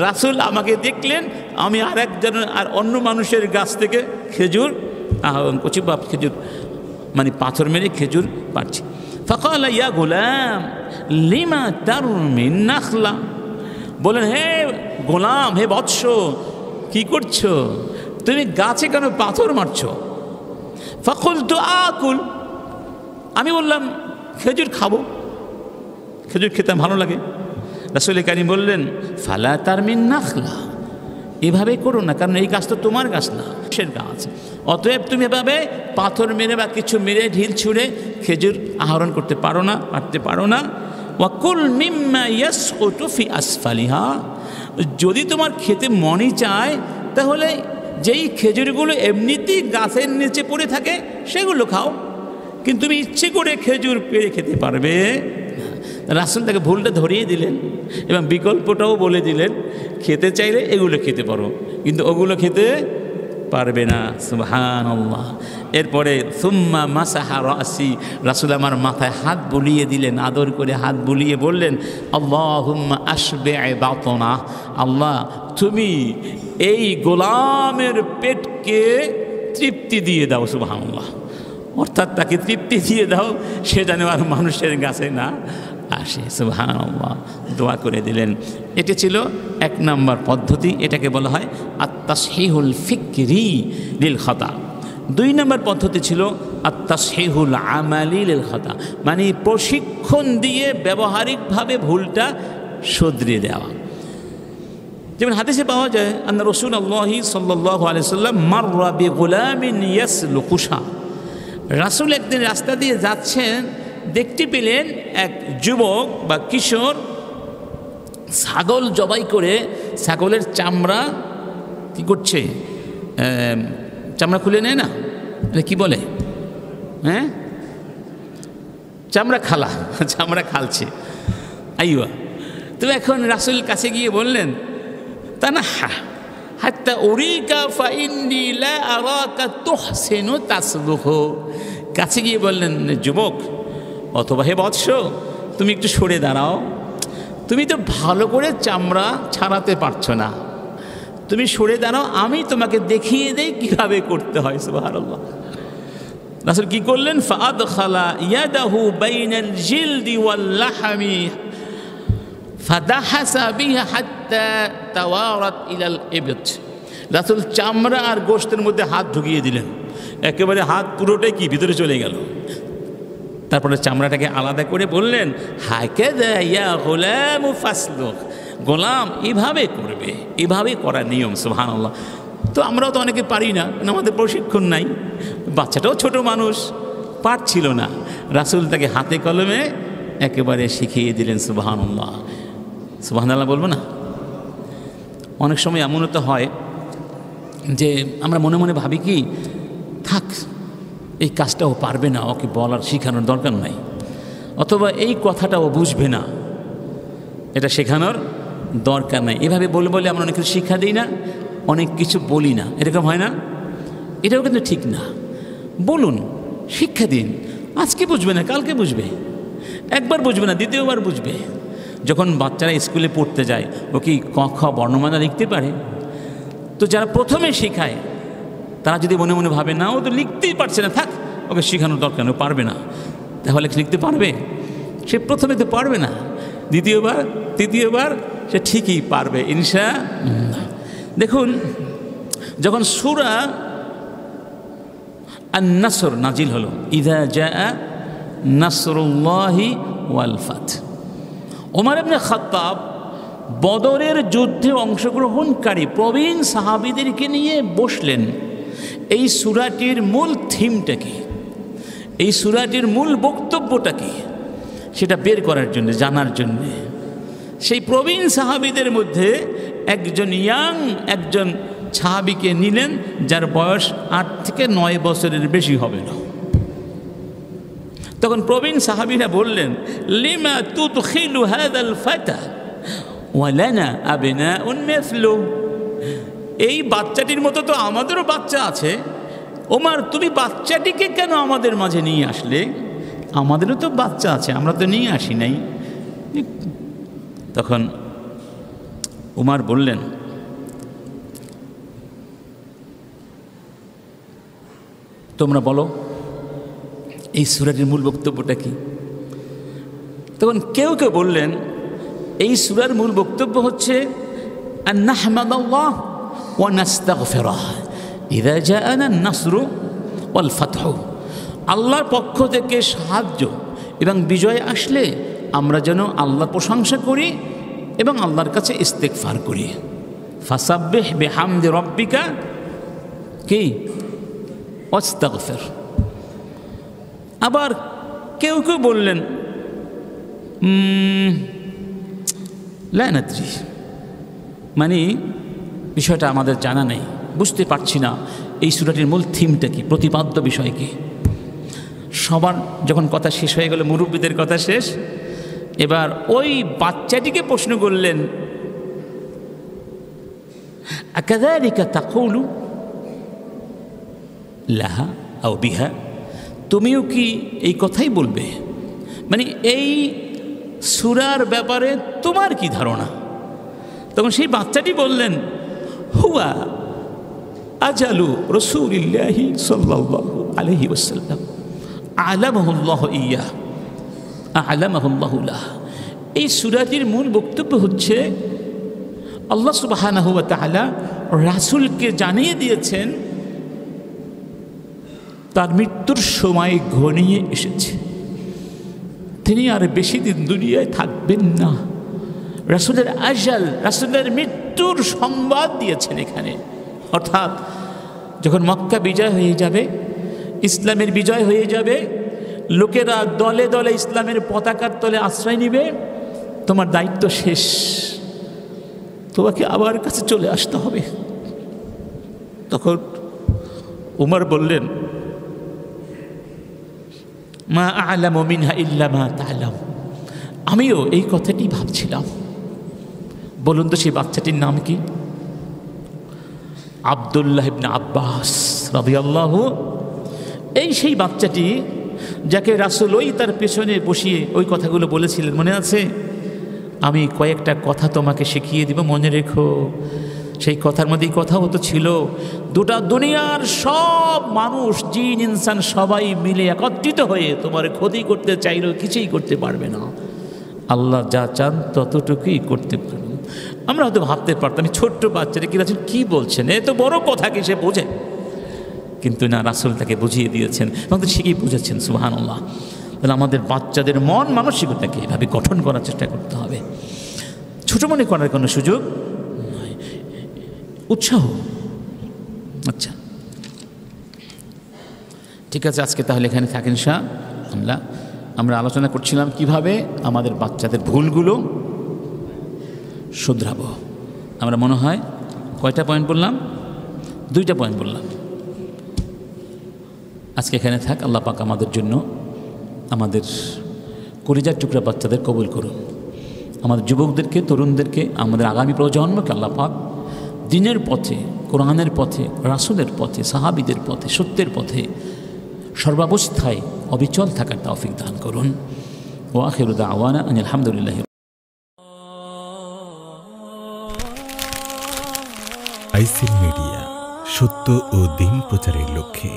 রাসূল আমাকে দেখলেন, আমি আর অন্য মানুষের গাছ থেকে খেজুর, কচিবাপ খেজুর, মানে পাথর মেরে খেজুর পাচ্ছি। ফাকালা ইয়া গোলাম লিমা তারমিন নাখলা, বলেন হে গোলাম, হে বৎস, কি করছো তুমি, গাছে কেন পাথর মারছো? ফাকুলতু আকুল, আমি বললাম খেজুর খাবো, খেজুর খেতে ভালো লাগে। রাসূল কারীম বললেন, ফালা তারমিন নাখলা, এভাবে করো না, কারণ এই গাছ তো তোমার গাছ না, সে গাছ, অতএব তুমি এভাবে পাথর মেরে বা কিছু মেরে ঢিল ছুঁড়ে খেজুর আহরণ করতে পারো না, পারতে পারো না। ওয়াকুল মিম্মা ইয়াসকুতু ফি আসফালিহা, যদি তোমার খেতে মনই চায় তাহলে যেই খেজুরগুলো এমনিতেই গাছের নিচে পড়ে থাকে সেগুলো খাও, কিন্তু তুমি ইচ্ছে করে খেজুর পেড়ে খেতে পারবে। রাসূল তাকে ভুলটা ধরিয়ে দিলেন এবং বিকল্পটাও বলে দিলেন, খেতে চাইলে এগুলো খেতে পারো, কিন্তু ওগুলো খেতে পারবে না। সুবহানাল্লাহ। এরপরে সুম্মা মাসাহা রাসি, রাসূল আমার মাথায় হাত বুলিয়ে দিলেন, আদর করে হাত বুলিয়ে বললেন, আল্লাহুম্মা আশবি'আ বাতনা, আল্লাহ তুমি এই গোলামের পেটকে তৃপ্তি দিয়ে দাও। সুবহানাল্লাহ। অর্থাৎ তাকে তৃপ্তি দিয়ে দাও, সে যেন আর মানুষের কাছে না আসে। সুবহানাল্লাহ। দোয়া করে দিলেন। এটি ছিল 1 নম্বর পদ্ধতি, এটাকে বলা হয় আত-তাসহিহুল ফিকরি লিল খাতা। 2 নম্বর পদ্ধতি ছিল আত-তাসহিহুল আমালি লিল খাতা, মানে প্রশিক্ষণ দিয়ে ব্যবহারিকভাবে ভুলটা শুধরিয়ে দেওয়া। যেমন হাদিসে পাওয়া যায়, আন্না রাসূলুল্লাহি সাল্লাল্লাহু আলাইহি ওয়াসাল্লাম মাররা বিগুলামিন ইয়াসলুকু শা। রাসূল একদিন রাস্তা দিয়ে যাচ্ছেন, দেখতে পেলেন এক যুবক বা কিশোর ছাগল জবাই করে ছাগলের চামড়া কি করছে, চামড়া খুলে নেয় না, এটা কি বলে, হ্যাঁ, চামড়া খালছে। আইয়া, তো এখন রাসূল কাছে গিয়ে বললেন, তানাহা হাত্তা উরিকা ফাইন্নী লা আরাকা তুহসিনু তাসলুহু। কাছে গিয়ে বললেন, যুবক অথবা হে বৎস, তুমি একটু সরে দাঁড়াও, তুমি তো ভালো করে চামড়া ছাড়াতে পারছো না, তুমি সরে দাঁড়াও, আমি তোমাকে দেখিয়ে দেই কিভাবে করতে হয়। সুবহানাল্লাহ। রাসূল কি করলেন, ফাআদখালা ইয়াদাহু বাইনাল জিলদি ওয়াল লাহমি ফাদাহাসা বিহা হাত্তা তাওয়ারাত ইলাল ইবত। রাসূল চামড়া আর গোশতের মধ্যে হাত ঢুকিয়ে দিলেন, একেবারে হাত পুরোটাই কি ভিতরে চলে গেল। তারপরে চামড়াটাকে আলাদা করে বললেন, হাকাযা ইয়া গুলাম ফাসলুক, গোলাম এভাবে করবে, এভাবে করার নিয়ম। সুবহানাল্লাহ। তো আমরাও তো অনেকে পারি না, আমাদের প্রশিক্ষণ নাই, বাচ্চাটাও ছোট মানুষ, পারছিল না, রাসূল তাকে হাতে কলমে একেবারে শিখিয়ে দিলেন। সুবহানাল্লাহ, সুবহানাল্লাহ বলবো না? অনেক সময় এমনও তো হয় যে আমরা মনে মনে ভাবি কি, থাক এই কাজটা ও পারবে না, ওকে বলার শেখানোর দরকার নাই, অথবা এই কথাটা ও বুঝবে না, এটা শেখানোর দরকার নাই, এভাবে বলে বলে আমরা অনেক কিছু শিক্ষা দিই না, অনেক কিছু বলি না, এরকম হয় না? এটাও কিন্তু ঠিক না। বলুন, শিক্ষা দিন, আজকে বুঝবে না কালকে বুঝবে, একবার বুঝবে না দ্বিতীয়বার বুঝবে। যখন বাচ্চারা স্কুলে পড়তে যায়, ও কি ক খ বর্ণমালা লিখতে পারে? তো যারা প্রথমে শেখায় তারা যদি মনে মনে ভাবে না ও তো লিখতেই পারছে না, থাক ওকে শেখানোর দরকার নেই, ও পারবে না, তাহলে লিখতে পারবে? সে প্রথমে তো পারবে না, দ্বিতীয়বার তৃতীয়বার সে ঠিকই পারবে ইনশাআল্লাহ। দেখুন, যখন সূরা আন-নাসর নাজিল হলো, ইযা জাআ নাসরুল্লাহি ওয়াল ফাত, ওমর ইবনে খাত্তাব বদরের যুদ্ধে অংশগ্রহণকারী প্রবীণ সাহাবীদেরকে নিয়ে বসলেন এই সূরাটির মূল থিমটা কি, এই সূরাটির মূল বক্তব্যটা কি, সেটা বের করার জন্য, জানার জন্যে। সেই প্রবীণ সাহাবীদের মধ্যে একজন সাহাবীকে নিলেন যার বয়স 8 থেকে 9 বছরের বেশি হবে না। তখন প্রবীণ সাহাবীরা বললেন, লিমা তুদখিলু হাযাল ফাতা ওয়া লানা আবনাউন মিছলু, এই বাচ্চাটির মতো তো আমাদেরও বাচ্চা আছে, ওমর তুমি বাচ্চাটিকে কেন আমাদের মাঝে নিয়ে আসলে? আমাদেরও তো বাচ্চা আছে, আমরা তো নিয়ে আসি নাই। তখন ওমর বললেন, তোমরা বলো এই সূরাটির মূল বক্তব্যটা কি? তখন কেউ কেউ বললেন, এই সূরার মূল বক্তব্য হচ্ছে আন নাহমাদাল্লাহ ওয়া নাস্তাগফিরাহ ইযা জাআনা আন-নাসরু ওয়াল ফাতহু, আল্লাহর পক্ষ থেকে সাহায্য এবং বিজয় আসলে আমরা যেন আল্লাহর প্রশংসা করি এবং আল্লাহর কাছে ইস্তেগফার করি। ফাসাব্বিহ বিহামদি রাব্বিকা কি ওয়াস্তাগফির। আবার কেউ কেউ বললেন, লা নাদরি, মানে বিষয়টা আমাদের জানা নেই, বুঝতে পারছি না এই সূরাটির মূল থিমটা কি, প্রতিপাদ্য বিষয় কি। সবার যখন কথা শেষ হয়ে গেল, মুরব্বীদের কথা শেষ, এবার ওই বাচ্চাটিকে প্রশ্ন করলেন, আকাযালিকা তাকুলু লাহা আও বিহা, তুমিও কি এই কথাই বলবে? মানে এই সূরার ব্যাপারে তোমার কি ধারণা? তখন সেই বাচ্চাটি বললেন, হুয়া আজালু রাসূলিল্লাহি সাল্লাল্লাহু আলাইহি ওয়াসাল্লাম আলামাহুল্লাহু ইয়া আলামাহুল্লাহু লাহ। এই সূরাটির মূল বক্তব্য হচ্ছে আল্লাহ সুবহানাহু ওয়া তাআলা রাসূলকে জানিয়ে দিয়েছেন তার মৃত্যুর সময় ঘনিয়ে এসেছে, তিনি আর বেশি দিন দুনিয়ায় থাকবেন না। রাসূলের আজাল, রাসূলের মৃত্যু মৃত্যুর সংবাদ দিয়েছেন এখানে। অর্থাৎ যখন মক্কা বিজয় হয়ে যাবে, ইসলামের বিজয় হয়ে যাবে, লোকেরা দলে দলে ইসলামের পতাকার তলে আশ্রয় নিবে, তোমার দায়িত্ব শেষ, তোমাকে আবার কাছে চলে আসতে হবে। তখন উমর বললেন, মা আ'লামু মিনহা ইল্লা মা তা'লাম, আমিও এই কথাটি ভাবছিলাম। বলুন তো সেই বাচ্চাটির নাম কি? আব্দুল্লাহ ইবনে আব্বাস রাদিয়াল্লাহু। এই সেই বাচ্চাটি যাকে রাসূল ওই তার পেছনে বসিয়ে ওই কথাগুলো বলেছিলেন, মনে আছে? আমি কয়েকটা কথা তোমাকে শিখিয়ে দিব, মনে রেখো। সেই কথার মধ্যেই কথা হতো ছিল, দুটা দুনিয়ার সব মানুষ, জিন ইনসান সবাই মিলে একত্রিত হয়ে তোমার ক্ষতি করতে চাইলেও কিছুই করতে পারবে না। আল্লাহ যা চান ততটুকুই করতে পারবেন। আমরা হয়তো ভাবতে পারতাম ছোট্ট বাচ্চারা কি বলছেন, এ তো বড় কথা, কি সে বোঝে? কিন্তু না, রাসূল তাকে বুঝিয়ে দিয়েছেন এবং তো শিখিয়ে বুঝেছেন। সুবহানাল্লাহ। তাহলে আমাদের বাচ্চাদের মন মানসিকতাকে এভাবে গঠন করার চেষ্টা করতে হবে। ছোট মনে করার কোনো সুযোগ নয়, উৎসাহ। আচ্ছা ঠিক আছে, আজকে তাহলে এখানে থাকেন ইনশাআল্লাহ। আমরা আলোচনা করছিলাম কিভাবে আমাদের বাচ্চাদের ভুলগুলো শুধরাবো। আমরা মনে হয় কয়টা পয়েন্ট বললাম? 2টা পয়েন্ট বললাম। আজকে এখানে থাক। আল্লাহ পাক আমাদের জন্য আমাদের কলিজার টুকরা বাচ্চাদের কবুল করুন। আমাদের যুবকদেরকে, তরুণদেরকে, আমাদের আগামী প্রজন্মকে আল্লাহ পাক দ্বীনের পথে, কোরআনের পথে, রাসূলের পথে, সাহাবীদের পথে, সত্যের পথে সর্বাবস্থায় অবিচল থাকার তৌফিক দান করুন। ওয়া আখিরু দাওয়ানা আনিল হামদুলিল্লাহ। আইসিল মিডিয়া, সত্য ও দ্বীন প্রচারের লক্ষ্যে।